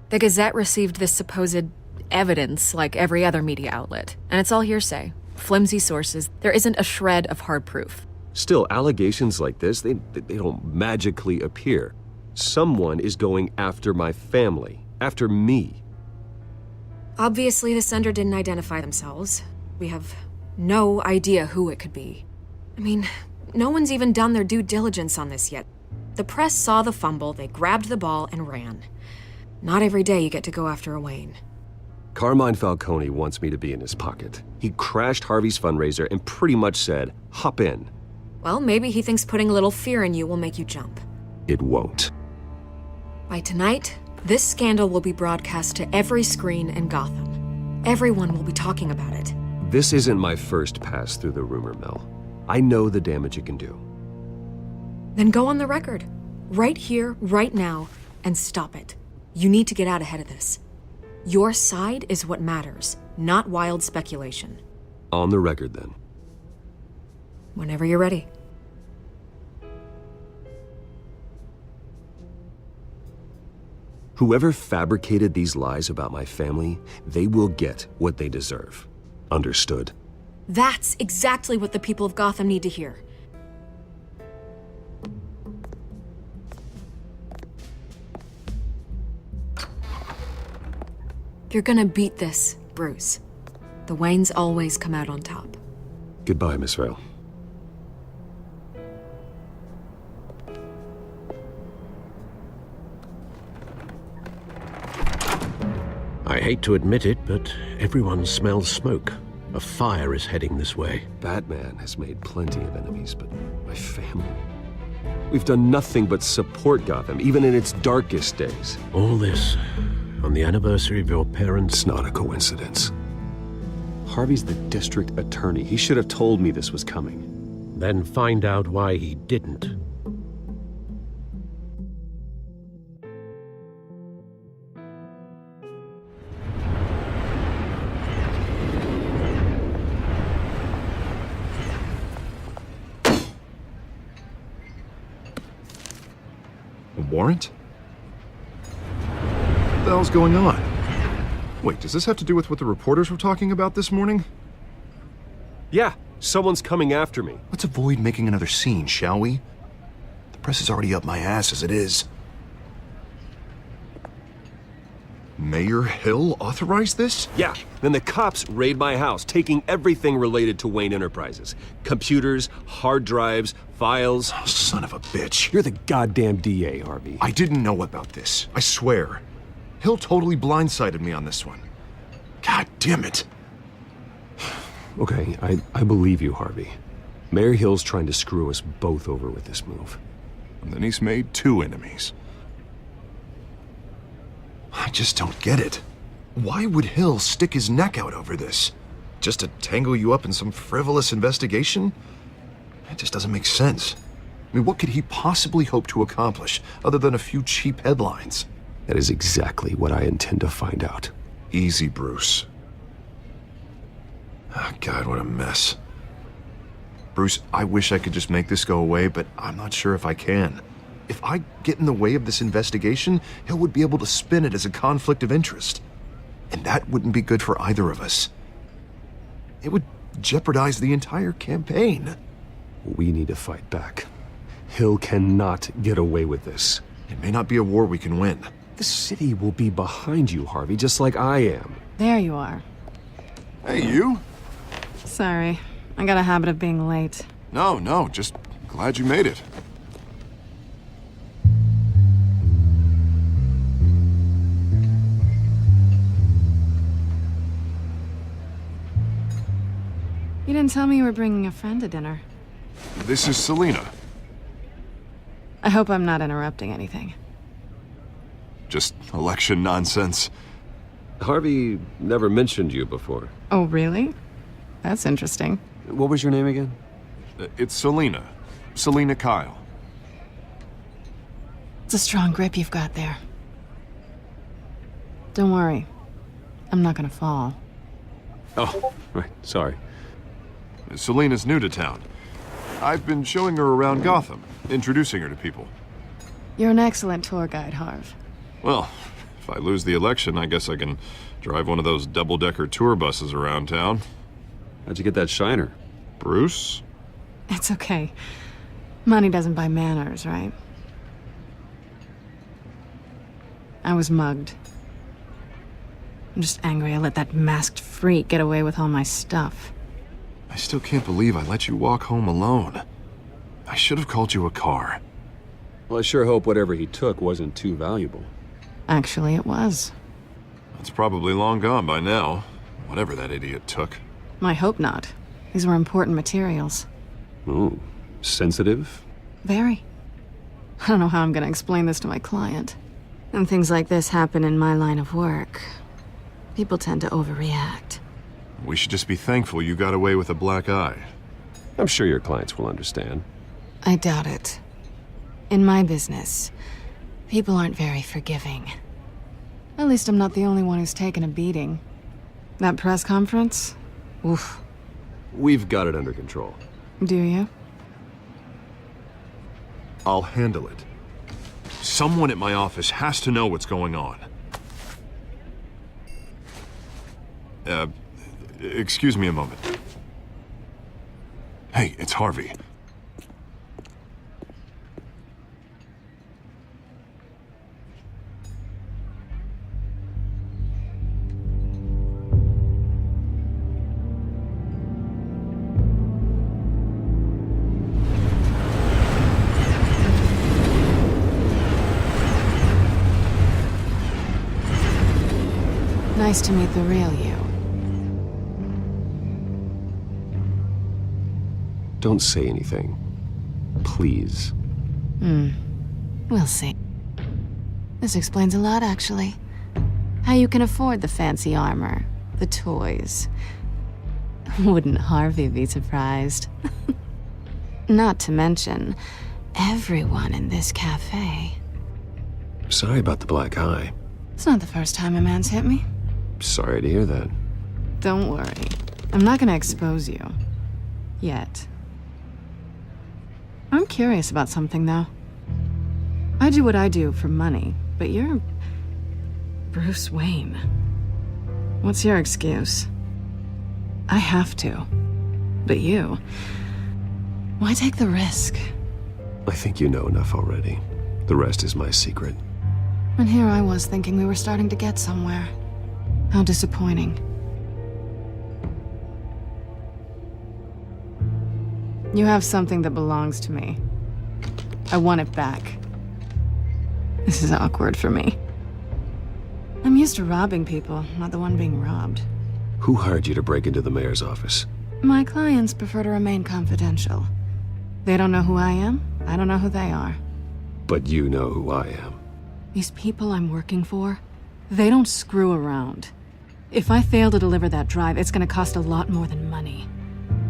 The Gazette received this supposed evidence like every other media outlet, and it's all hearsay. Flimsy sources. There isn't a shred of hard proof. Still, allegations like this, they don't magically appear. Someone is going after my family, after me. Obviously, the sender didn't identify themselves. We have no idea who it could be. I mean, no one's even done their due diligence on this yet. The press saw the fumble, they grabbed the ball and ran. Not every day you get to go after a Wayne. Carmine Falcone wants me to be in his pocket. He crashed Harvey's fundraiser and pretty much said, hop in. Well, maybe he thinks putting a little fear in you will make you jump. It won't. By tonight, this scandal will be broadcast to every screen in Gotham. Everyone will be talking about it. This isn't my first pass through the rumor mill. I know the damage it can do. Then go on the record. Right here, right now, and stop it. You need to get out ahead of this. Your side is what matters, not wild speculation. On the record, then. Whenever you're ready. Whoever fabricated these lies about my family, they will get what they deserve. Understood? That's exactly what the people of Gotham need to hear. You're gonna beat this, Bruce. The Waynes always come out on top. Goodbye, Miss Vale. I hate to admit it, but everyone smells smoke. A fire is heading this way. Batman has made plenty of enemies, but my family... We've done nothing but support Gotham, even in its darkest days. All this on the anniversary of your parents'... It's not a coincidence. Harvey's the district attorney. He should have told me this was coming. Then find out why he didn't. A warrant? What the hell's going on? Wait, does this have to do with what the reporters were talking about this morning? Yeah, someone's coming after me. Let's avoid making another scene, shall we? The press is already up my ass as it is. Mayor Hill authorized this? Yeah, then the cops raid my house, taking everything related to Wayne Enterprises. Computers, hard drives, files. Oh, son of a bitch. You're the goddamn DA, Harvey. I didn't know about this. I swear. Hill totally blindsided me on this one. God damn it. Okay, I believe you, Harvey. Mayor Hill's trying to screw us both over with this move. And then he's made two enemies. I just don't get it. Why would Hill stick his neck out over this? Just to tangle you up in some frivolous investigation? It just doesn't make sense. I mean, what could he possibly hope to accomplish other than a few cheap headlines? That is exactly what I intend to find out. Easy, Bruce. Oh, God, what a mess. Bruce, I wish I could just make this go away, but I'm not sure if I can. If I get in the way of this investigation, Hill would be able to spin it as a conflict of interest. And that wouldn't be good for either of us. It would jeopardize the entire campaign. We need to fight back. Hill cannot get away with this. It may not be a war we can win. The city will be behind you, Harvey, just like I am. There you are. Hey, you? Sorry. I got a habit of being late. No, just glad you made it. You didn't tell me you were bringing a friend to dinner. This is Selina. I hope I'm not interrupting anything. Just election nonsense. Harvey never mentioned you before. Oh, really? That's interesting. What was your name again? It's Selina. Selina Kyle. It's a strong grip you've got there. Don't worry. I'm not gonna fall. Oh, right. Sorry. Selina's new to town. I've been showing her around Gotham, introducing her to people. You're an excellent tour guide, Harv. Well, if I lose the election, I guess I can drive one of those double-decker tour buses around town. How'd you get that shiner? Bruce? It's okay. Money doesn't buy manners, right? I was mugged. I'm just angry I let that masked freak get away with all my stuff. I still can't believe I let you walk home alone. I should have called you a car. Well, I sure hope whatever he took wasn't too valuable. Actually, it was. It's probably long gone by now, whatever that idiot took. I hope not. These were important materials. Ooh, sensitive? Very. I don't know how I'm gonna explain this to my client. And things like this happen in my line of work. People tend to overreact. We should just be thankful you got away with a black eye. I'm sure your clients will understand. I doubt it. In my business, people aren't very forgiving. At least I'm not the only one who's taken a beating. That press conference? Oof. We've got it under control. Do you? I'll handle it. Someone at my office has to know what's going on. Excuse me a moment. Hey, it's Harvey. Nice to meet the real you. Don't say anything. Please. We'll see. This explains a lot, actually. How you can afford the fancy armor, the toys. Wouldn't Harvey be surprised? Not to mention, everyone in this cafe. Sorry about the black eye. It's not the first time a man's hit me. Sorry to hear that. Don't worry. I'm not gonna expose you. Yet. I'm curious about something, though. I do what I do for money, but you're... Bruce Wayne. What's your excuse? I have to. But you... Why take the risk? I think you know enough already. The rest is my secret. And here I was thinking we were starting to get somewhere. How disappointing. You have something that belongs to me. I want it back. This is awkward for me. I'm used to robbing people, not the one being robbed. Who hired you to break into the mayor's office? My clients prefer to remain confidential. They don't know who I am, I don't know who they are. But you know who I am. These people I'm working for, they don't screw around. If I fail to deliver that drive, it's gonna cost a lot more than money.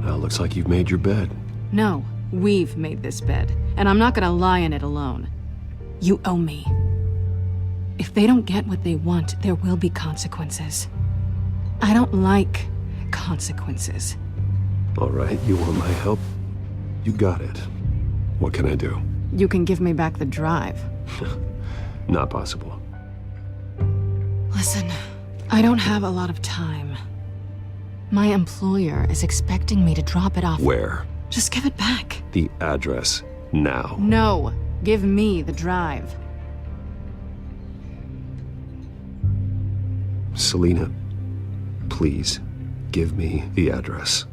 Well, looks like you've made your bed. No, we've made this bed, and I'm not gonna lie in it alone. You owe me. If they don't get what they want, there will be consequences. I don't like consequences. All right, you want my help? You got it. What can I do? You can give me back the drive. Not possible. Listen, I don't have a lot of time. My employer is expecting me to drop it off. Where? Just give it back. The address, now. No, give me the drive. Selina, please, give me the address.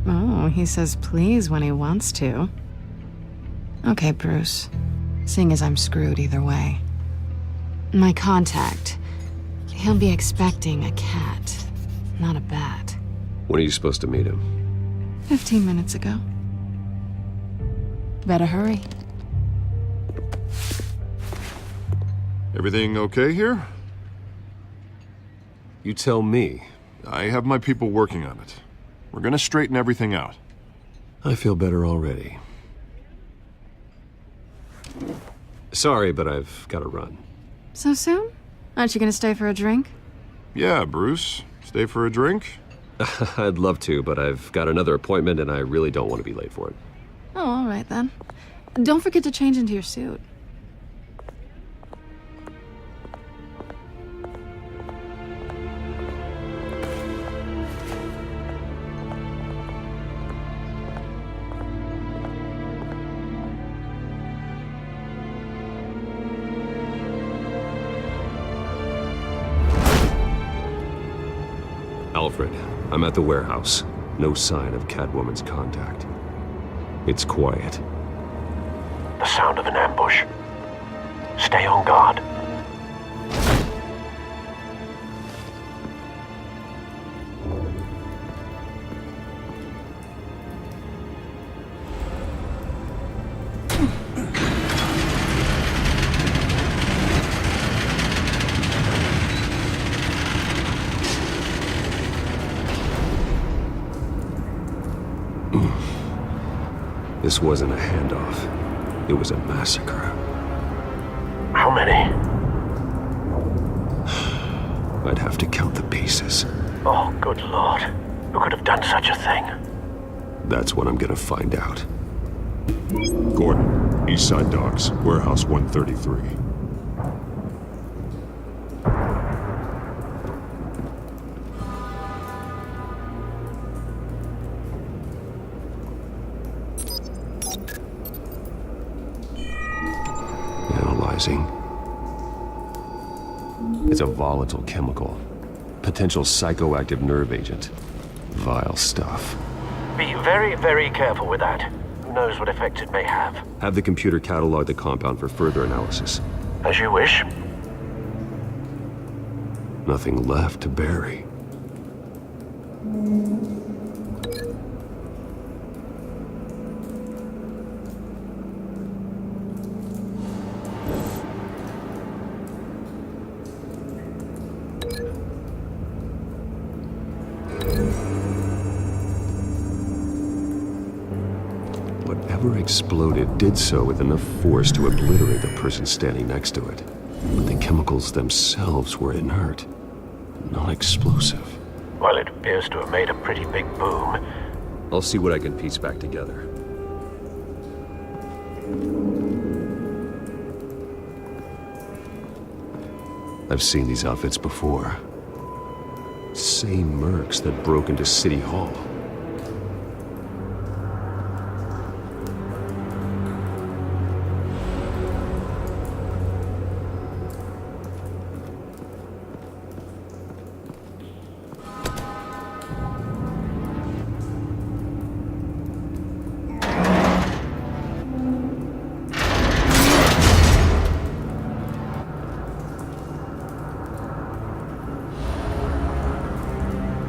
Oh, he says please when he wants to. Okay, Bruce. Seeing as I'm screwed either way. My contact, he'll be expecting a cat, not a bat. When are you supposed to meet him? 15 minutes ago. Better hurry. Everything okay here? You tell me. I have my people working on it. We're gonna straighten everything out. I feel better already. Sorry, but I've got to run. So soon? Aren't you gonna stay for a drink? Yeah, Bruce. Stay for a drink? I'd love to, but I've got another appointment and I really don't want to be late for it. Oh, all right then. Don't forget to change into your suit. Alfred, I'm at the warehouse. No sign of Catwoman's contact. It's quiet. The sound of an ambush. Stay on guard. This wasn't a handoff. It was a massacre. How many? I'd have to count the pieces. Oh, good lord. Who could have done such a thing? That's what I'm gonna find out. Gordon, East Side Docks, Warehouse 133. Analyzing. It's a volatile chemical. Potential psychoactive nerve agent. Vile stuff. Be very, very careful with that. Who knows what effect it may have. Have the computer catalog the compound for further analysis. As you wish. Nothing left to bury. Whatever exploded did so with enough force to obliterate the person standing next to it. But the chemicals themselves were inert, not explosive. Well, it appears to have made a pretty big boom. I'll see what I can piece back together. I've seen these outfits before. Same mercs that broke into City Hall.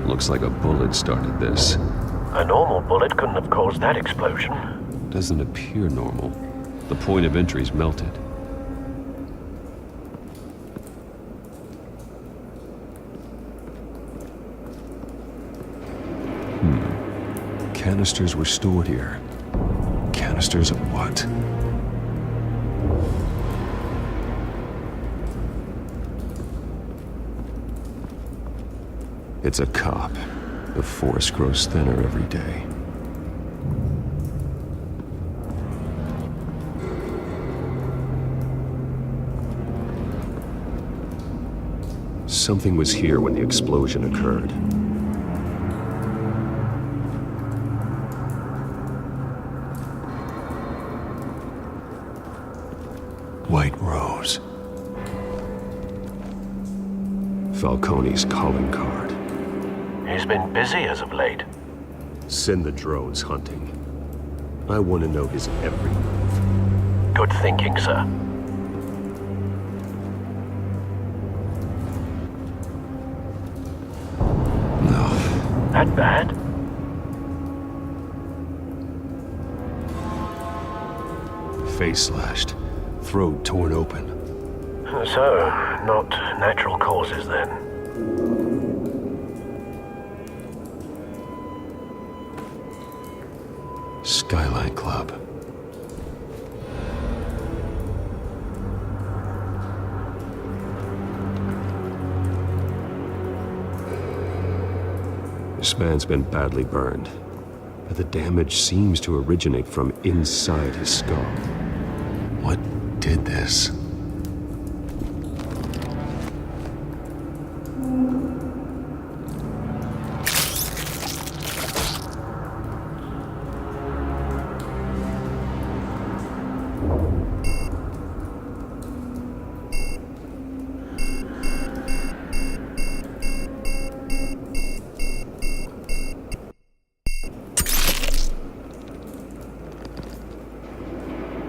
Looks like a bullet started this. A normal bullet couldn't have caused that explosion. Doesn't appear normal. The point of entry's melted. Canisters were stored here. Canisters of what? It's a cop. The force grows thinner every day. something was here when the explosion occurred. White Rose. Falcone's calling card. He's been busy as of late. Send the drones hunting. I want to know his every move. Good thinking, sir. No. That bad? Face slashed. Throat torn open. So, not natural causes then. Skyline Club. This man's been badly burned, but the damage seems to originate from inside his skull. What did this?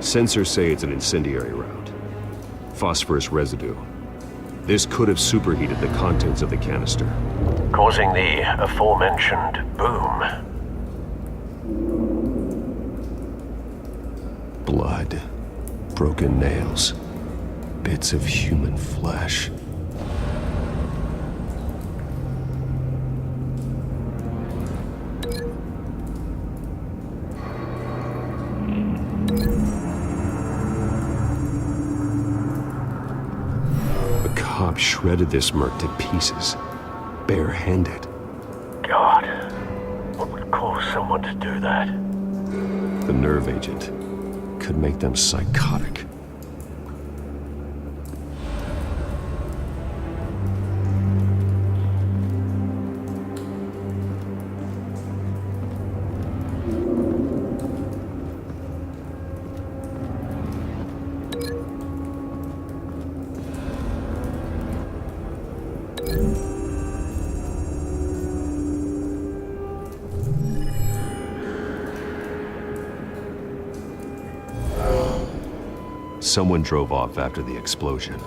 Sensors say it's an incendiary round. Phosphorus residue. This could have superheated the contents of the canister, causing the aforementioned boom. Blood. Broken nails. Bits of human flesh. Shredded this merc to pieces, bare-handed. God, what would cause someone to do that? The nerve agent could make them psychotic. Someone drove off after the explosion.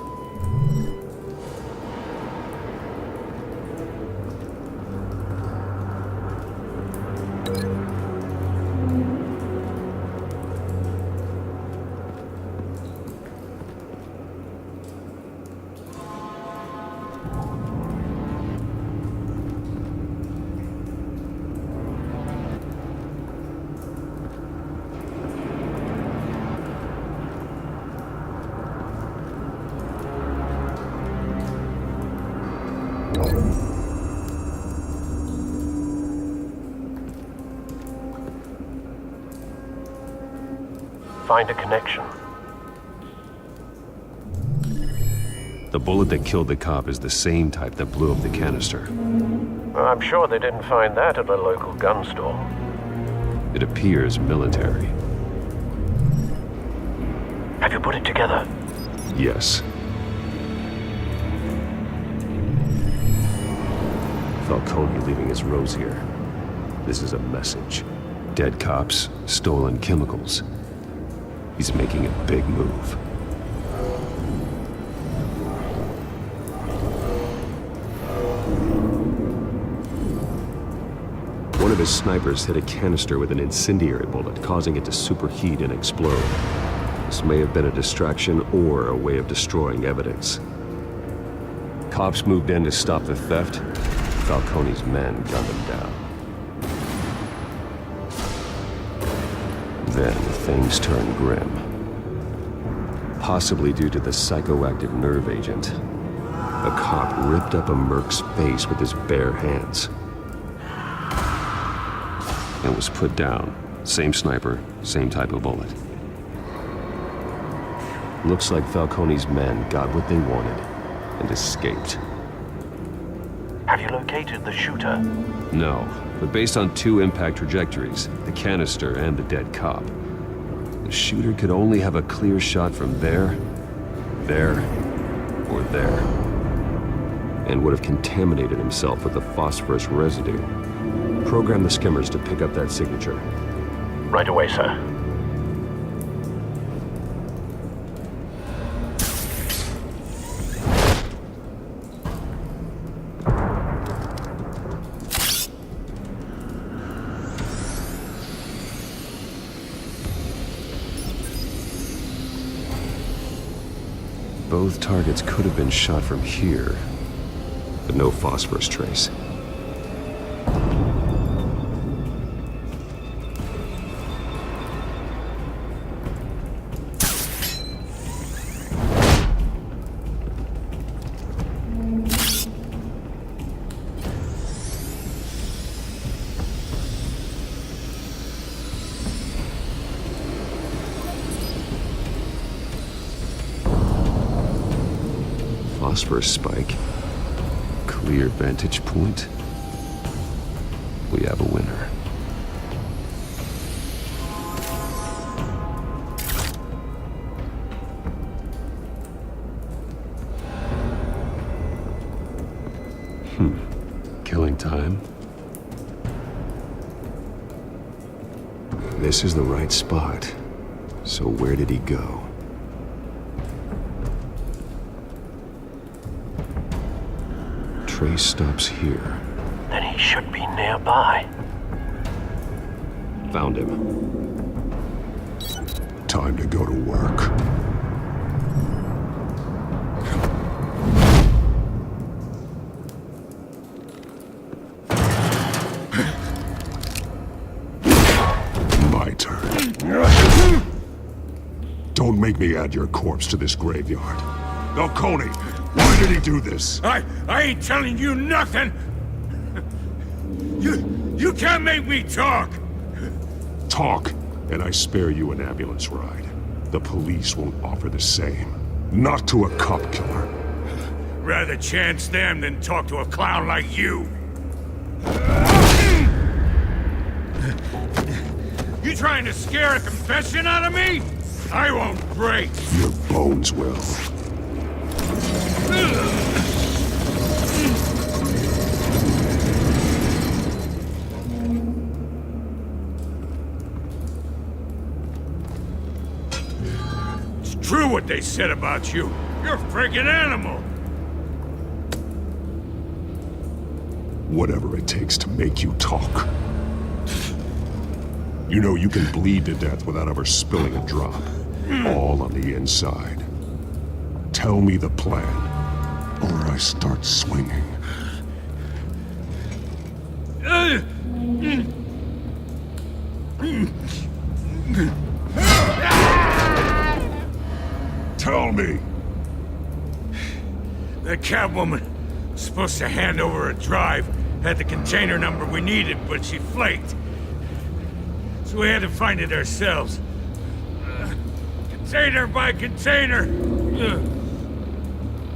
Find a connection. The bullet that killed the cop is the same type that blew up the canister. I'm sure they didn't find that at a local gun store. It appears military. Have you put it together? Yes. Falcone leaving his rose here. This is a message. Dead cops, stolen chemicals. He's making a big move. One of his snipers hit a canister with an incendiary bullet, causing it to superheat and explode. This may have been a distraction or a way of destroying evidence. Cops moved in to stop the theft. Falcone's men gunned him down. Then things turned grim. Possibly due to the psychoactive nerve agent. A cop ripped up a merc's face with his bare hands. And was put down. Same sniper, same type of bullet. Looks like Falcone's men got what they wanted and escaped. Have you located the shooter? No, but based on 2 impact trajectories, the canister and the dead cop, the shooter could only have a clear shot from there, or there, and would have contaminated himself with the phosphorus residue. Program the skimmers to pick up that signature. Right away, sir. Both targets could have been shot from here, but no phosphorus trace. Phosphorus spike. Clear vantage point. We have a winner. Killing time. This is the right spot. So where did he go? Trace stops here. Then he should be nearby. Found him. Time to go to work. My turn. Don't make me add your corpse to this graveyard. Falcone, why did he do this? I ain't telling you nothing! You can't make me talk! Talk, and I spare you an ambulance ride. The police won't offer the same. Not to a cop killer. Rather chance them than talk to a clown like you. You trying to scare a confession out of me? I won't break. Your bones will. It's true what they said about you. You're a freaking animal. Whatever it takes to make you talk. You know you can bleed to death without ever spilling a drop. All on the inside. Tell me the plan, or I start swinging. Tell me! The Catwoman was supposed to hand over a drive, had the container number we needed, but she flaked. So we had to find it ourselves. Container by container.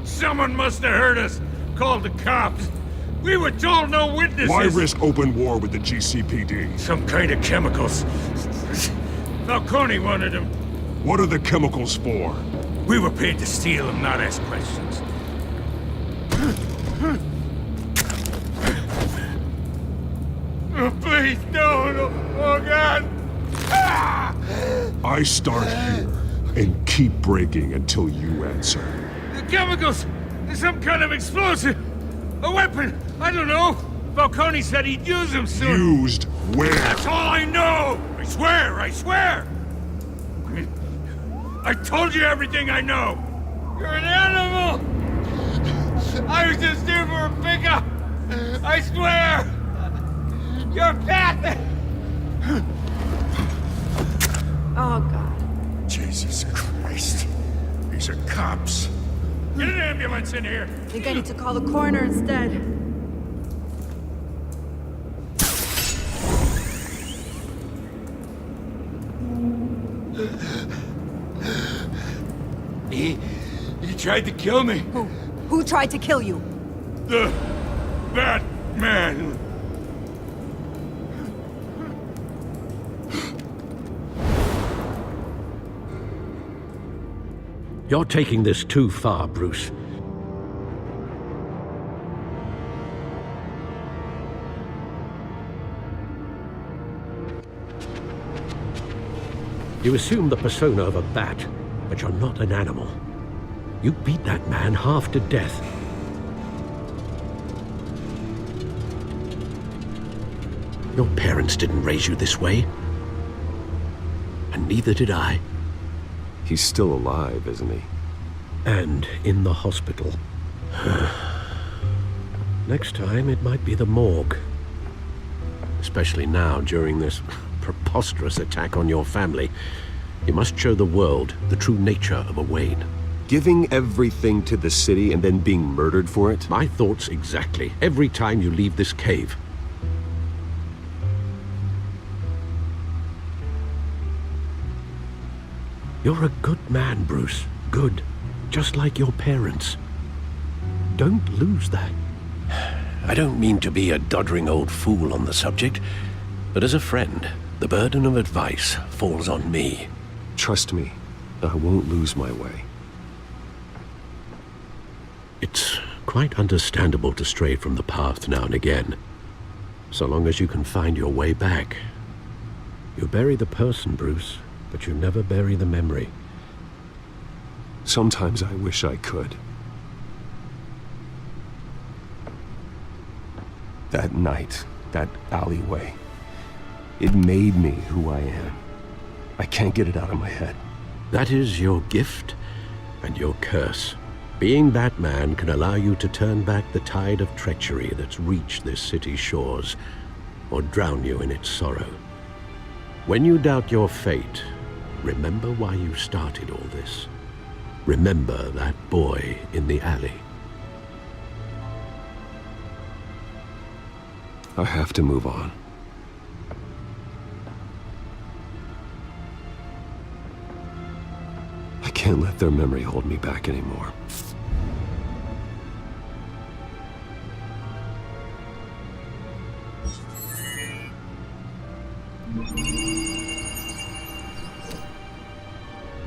Someone must have heard us, called the cops. We were told no witnesses. Why risk open war with the GCPD? Some kind of chemicals. Falcone wanted them. What are the chemicals for? We were paid to steal them, not ask questions. Oh, please, no. Oh, God. I start here and keep breaking until you answer. The chemicals! There's some kind of explosive! A weapon! I don't know! Falcone said he'd use them soon! Used where? That's all I know! I swear! I told you everything I know! You're an animal! I was just here for a pickup! I swear! You're fat! Oh, God. Jesus Christ. These are cops. Get an ambulance in here! I think I need to call the coroner instead. He tried to kill me. Who tried to kill you? The Batman! You're taking this too far, Bruce. You assume the persona of a bat, but you're not an animal. You beat that man half to death. Your parents didn't raise you this way. And neither did I. He's still alive, isn't he? And in the hospital. Next time, it might be the morgue. Especially now, during this preposterous attack on your family. You must show the world the true nature of a Wayne. Giving everything to the city and then being murdered for it? My thoughts exactly. Every time you leave this cave. You're a good man, Bruce. Good. Just like your parents. Don't lose that. I don't mean to be a doddering old fool on the subject, but as a friend, the burden of advice falls on me. Trust me, I won't lose my way. It's quite understandable to stray from the path now and again, so long as you can find your way back. You bury the person, Bruce, but you never bury the memory. Sometimes I wish I could. That night, that alleyway, it made me who I am. I can't get it out of my head. That is your gift and your curse. Being Batman can allow you to turn back the tide of treachery that's reached this city's shores, or drown you in its sorrow. When you doubt your fate, remember why you started all this. Remember that boy in the alley. I have to move on. I can't let their memory hold me back anymore.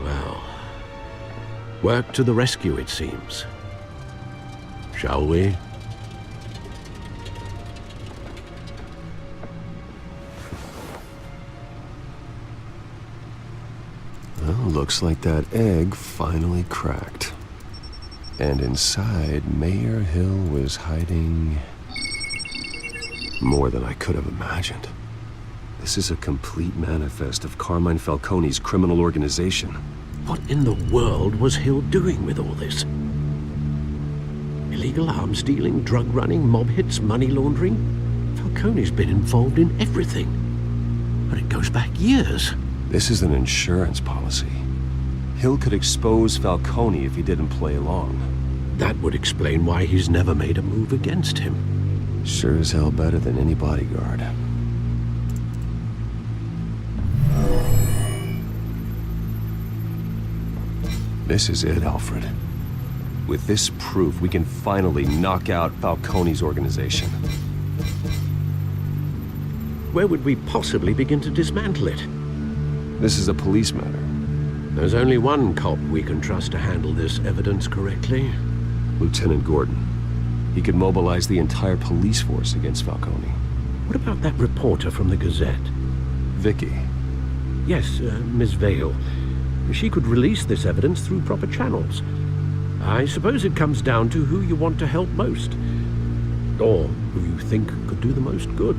Well, work to the rescue, it seems. Shall we? Well, looks like that egg finally cracked. And inside, Mayor Hill was hiding more than I could have imagined. This is a complete manifest of Carmine Falcone's criminal organization. What in the world was Hill doing with all this? Illegal arms dealing, drug running, mob hits, money laundering? Falcone's been involved in everything. But it goes back years. This is an insurance policy. Hill could expose Falcone if he didn't play along. That would explain why he's never made a move against him. Sure as hell better than any bodyguard. This is it, Alfred. With this proof, we can finally knock out Falcone's organization. Where would we possibly begin to dismantle it? This is a police matter. There's only one cop we can trust to handle this evidence correctly. Lieutenant Gordon. He could mobilize the entire police force against Falcone. What about that reporter from the Gazette? Vicky. Yes, Miss Vale. She could release this evidence through proper channels. I suppose it comes down to who you want to help most. Or who you think could do the most good.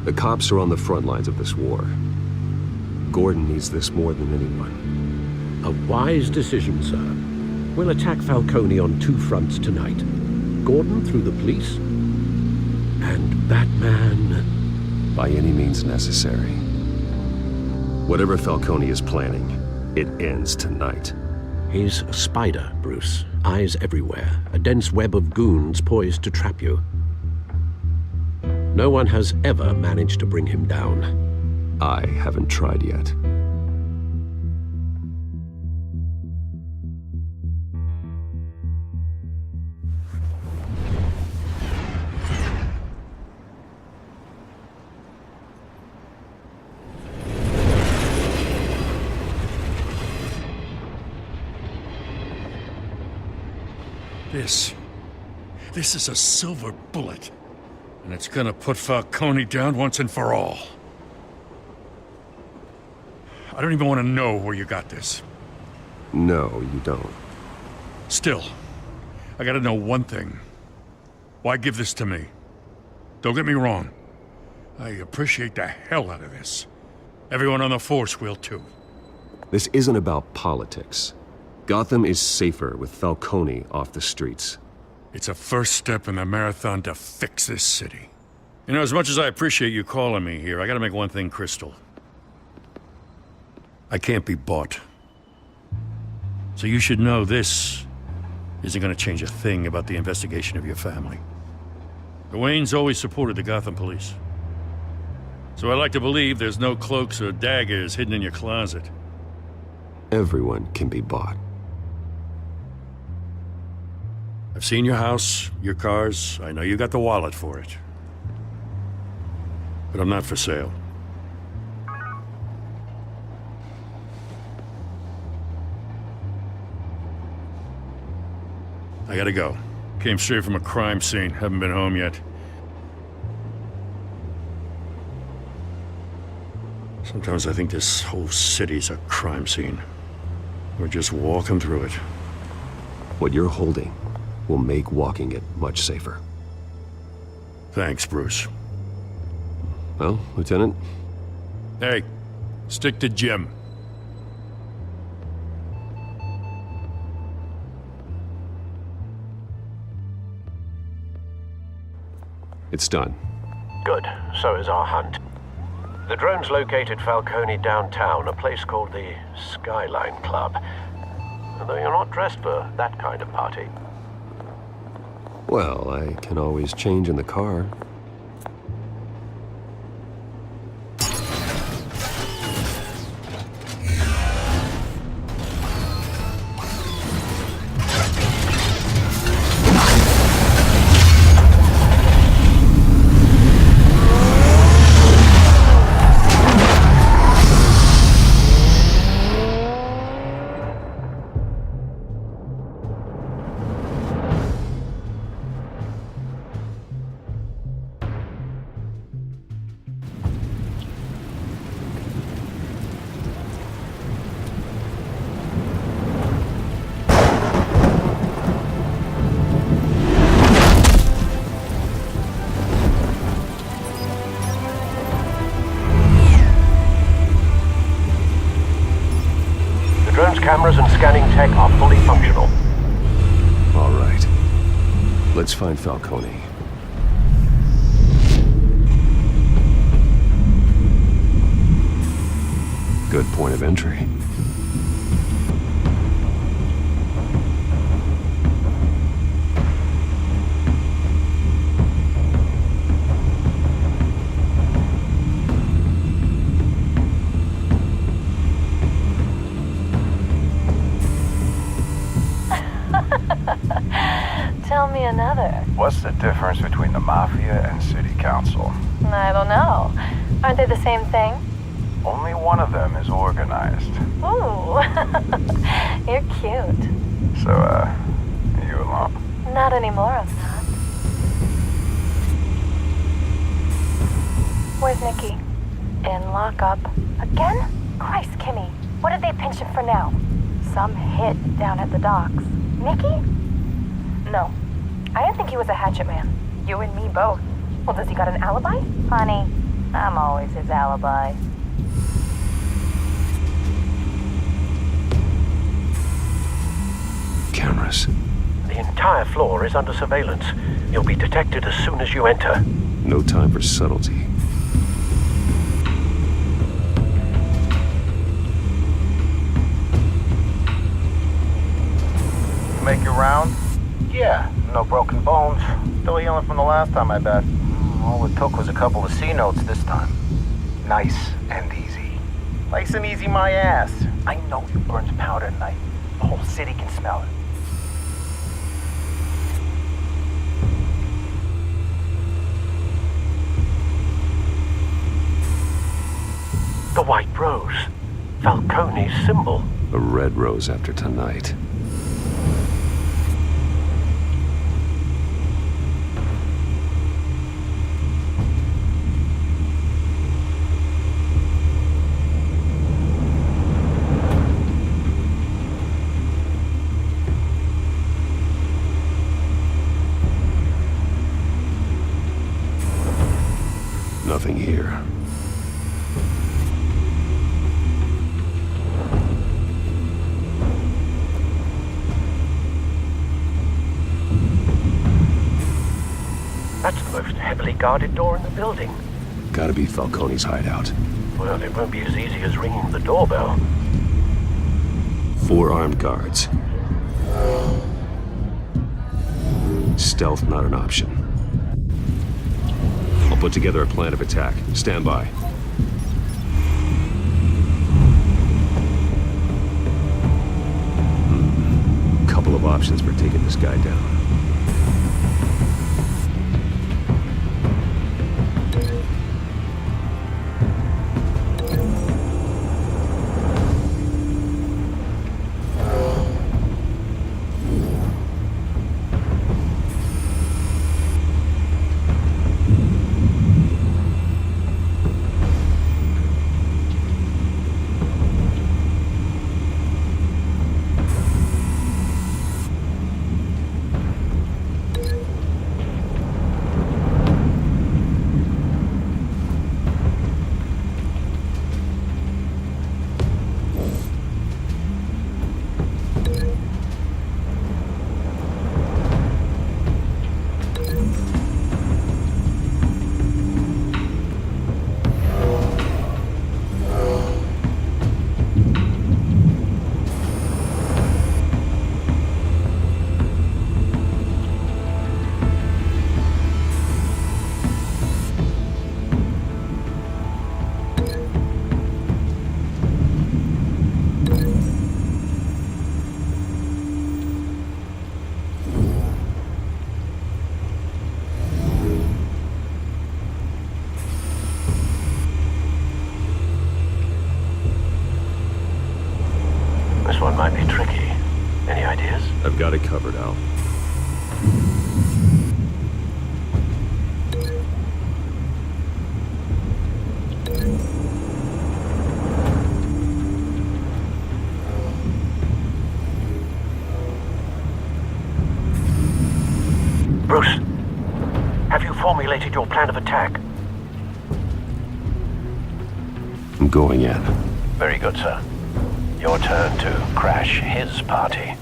The cops are on the front lines of this war. Gordon needs this more than anyone. A wise decision, sir. We'll attack Falcone on two fronts tonight. Gordon through the police, and Batman... by any means necessary. Whatever Falcone is planning, it ends tonight. He's a spider, Bruce. Eyes everywhere. A dense web of goons poised to trap you. No one has ever managed to bring him down. I haven't tried yet. this. This is a silver bullet. And it's gonna put Falcone down once and for all. I don't even want to know where you got this. No, you don't. Still, I gotta know one thing. Why give this to me? Don't get me wrong. I appreciate the hell out of this. Everyone on the force will too. This isn't about politics. Gotham is safer with Falcone off the streets. It's a first step in the marathon to fix this city. You know, as much as I appreciate you calling me here, I gotta make one thing crystal. I can't be bought. So you should know this isn't gonna change a thing about the investigation of your family. The Waynes always supported the Gotham police. So I like to believe there's no cloaks or daggers hidden in your closet. Everyone can be bought. I've seen your house, your cars. I know you got the wallet for it. But I'm not for sale. I gotta go. Came straight from a crime scene. Haven't been home yet. Sometimes I think this whole city's a crime scene. We're just walking through it. What you're holding will make walking it much safer. Thanks, Bruce. Well, Lieutenant? Hey, stick to Jim. It's done. Good. So is our hunt. The drones located Falcone downtown, a place called the Skyline Club. Although you're not dressed for that kind of party. Well, I can always change in the car. Cameras and scanning tech are fully functional. All right. Let's find Falcone. Good point of entry. Tell me another. What's the difference between the Mafia and City Council? I don't know. Aren't they the same thing? Only one of them is organized. Ooh. You're cute. So, are you alone? Not anymore, I'm not. Where's Nikki? In lockup. Again? Christ, Kimmy. What did they pinch him for now? Some hit down at the docks. Nikki? No. I didn't think he was a hatchet man. You and me both. Well, does he got an alibi? Honey, I'm always his alibi. Cameras. The entire floor is under surveillance. You'll be detected as soon as you enter. No time for subtlety. Make your round? Yeah, no broken bones. Still healing from the last time, I bet. All it took was a couple of C notes this time. Nice and easy. Nice and easy my ass. I know you burned powder at night. The whole city can smell it. The white rose. Falcone's symbol. A red rose after tonight. nothing here. That's the most heavily guarded door in the building. Gotta be Falcone's hideout. Well, it won't be as easy as ringing the doorbell. 4 armed guards. Stealth not an option. I'll put together a plan of attack. Stand by. Couple of options for taking this guy down. This one might be tricky. Any ideas? I've got it covered, Al. Bruce, have you formulated your plan of attack? I'm going in. Very good, sir. Your turn to crash his party.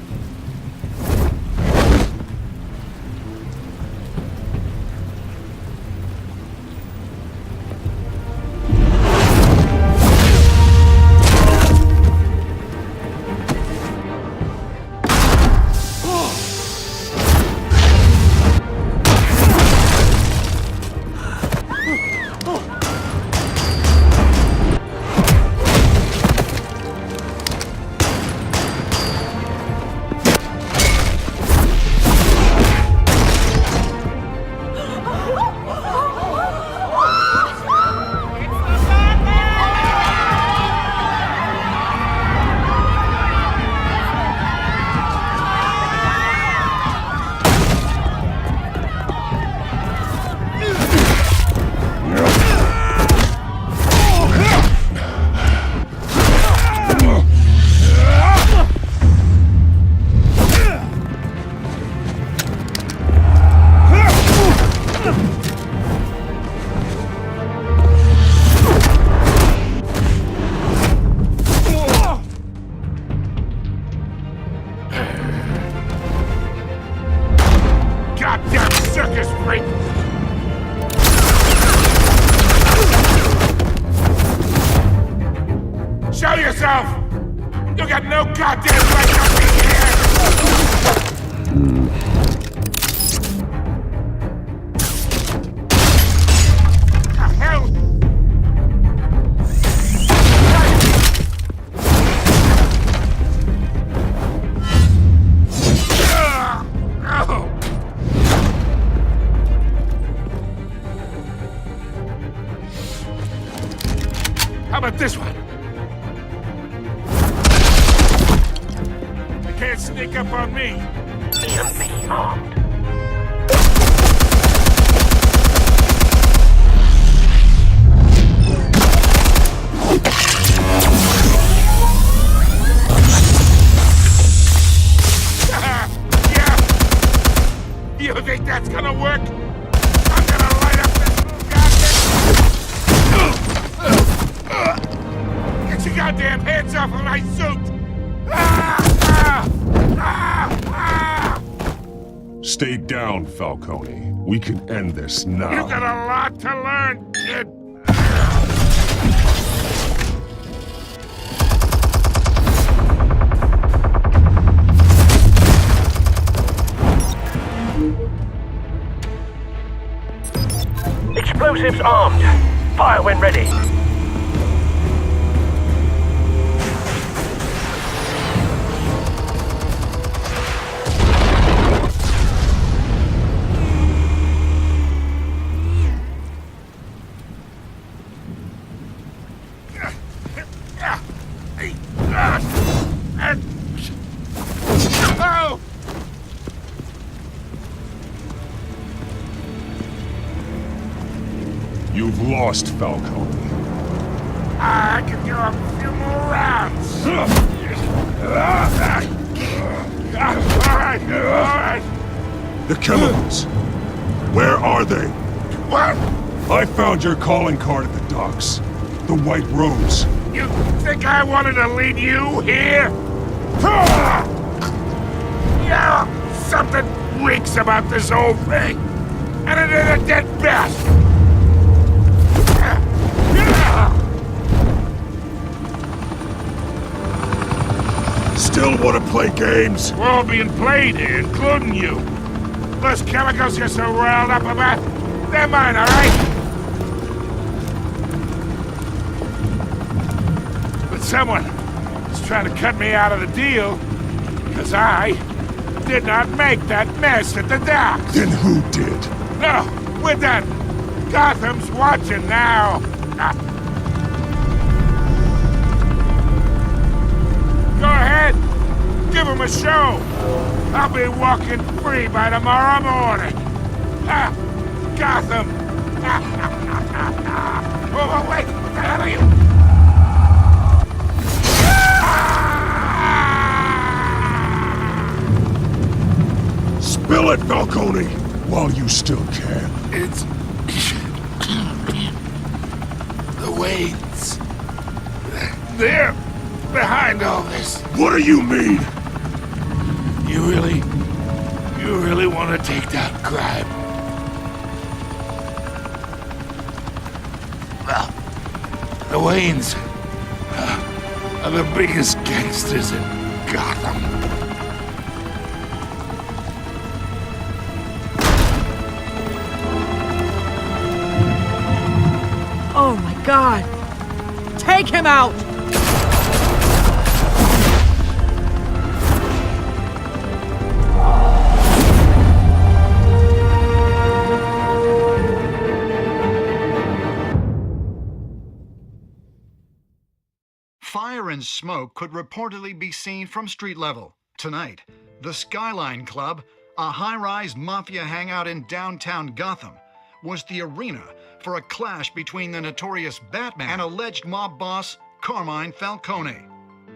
Show yourself! You got no goddamn right to be here! The hell? How about this one? You can't sneak up on me. EMP armed. Yeah. You think that's gonna work? I'm gonna light up this goddamn... goddamn hands off of my suit! Stay down, Falcone. We can end this now. You got a lot to learn, kid. Explosives armed. Fire when ready. You've lost, Falcone. I can do a few more rounds. All right. The chemicals. Where are they? What? I found your calling card at the docks. The White Rose. You think I wanted to lead you here? Yeah, something reeks about this whole thing. And it is a dead best. Still want to play games? We're all being played here, including you. Those chemicals you're so riled up about, they're mine, all right? But someone is trying to cut me out of the deal, because I did not make that mess at the docks. Then who did? No, we're done. Gotham's watching now. Go ahead. Give him a show. I'll be walking free by tomorrow morning. Ha! Gotham. Oh, wait. What the hell are you? Spill it, Falcone, while you still can. It's... the Waynes. They're behind all this. What do you mean? You really want to take down crime? Well, the Waynes are the biggest gangsters in Gotham. Oh my God! Take him out! Fire and smoke could reportedly be seen from street level. Tonight, the Skyline Club, a high-rise mafia hangout in downtown Gotham, was the arena for a clash between the notorious Batman and alleged mob boss Carmine Falcone,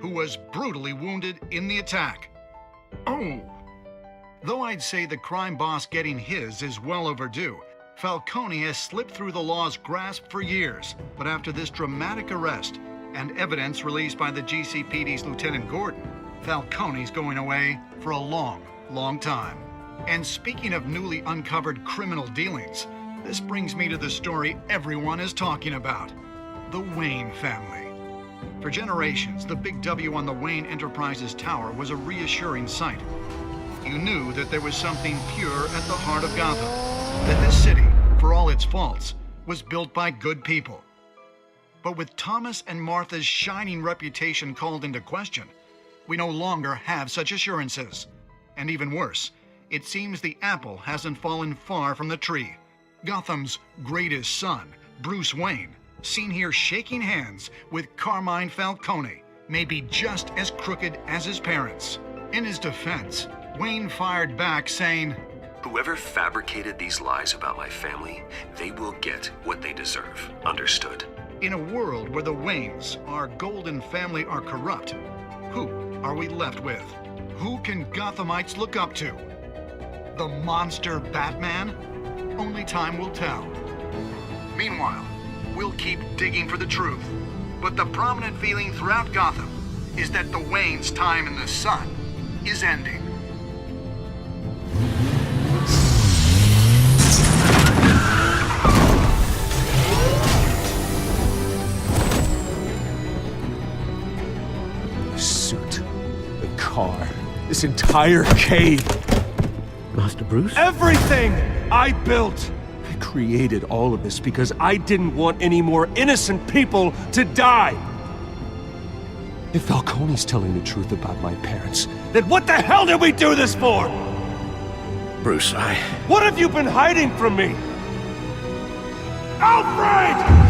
who was brutally wounded in the attack. Oh! Though I'd say the crime boss getting his is well overdue, Falcone has slipped through the law's grasp for years. But after this dramatic arrest and evidence released by the GCPD's Lieutenant Gordon, Falcone's going away for a long, long time. And speaking of newly uncovered criminal dealings, this brings me to the story everyone is talking about: the Wayne family. For generations, the big W on the Wayne Enterprises Tower was a reassuring sight. You knew that there was something pure at the heart of Gotham, that this city, for all its faults, was built by good people. But with Thomas and Martha's shining reputation called into question, we no longer have such assurances. And even worse, it seems the apple hasn't fallen far from the tree. Gotham's greatest son, Bruce Wayne, seen here shaking hands with Carmine Falcone, may be just as crooked as his parents. In his defense, Wayne fired back saying, "Whoever fabricated these lies about my family, they will get what they deserve. Understood?" In a world where the Waynes, our golden family, are corrupt, who are we left with? Who can Gothamites look up to? The monster Batman? Only time will tell. Meanwhile, we'll keep digging for the truth But the prominent feeling throughout Gotham is that the Wayne's time in the sun is ending. The suit, the car, this entire cave. Master Bruce? Everything I built! I created all of this because I didn't want any more innocent people to die! If Falcone's telling the truth about my parents, then what the hell did we do this for? Bruce, What have you been hiding from me? Alfred!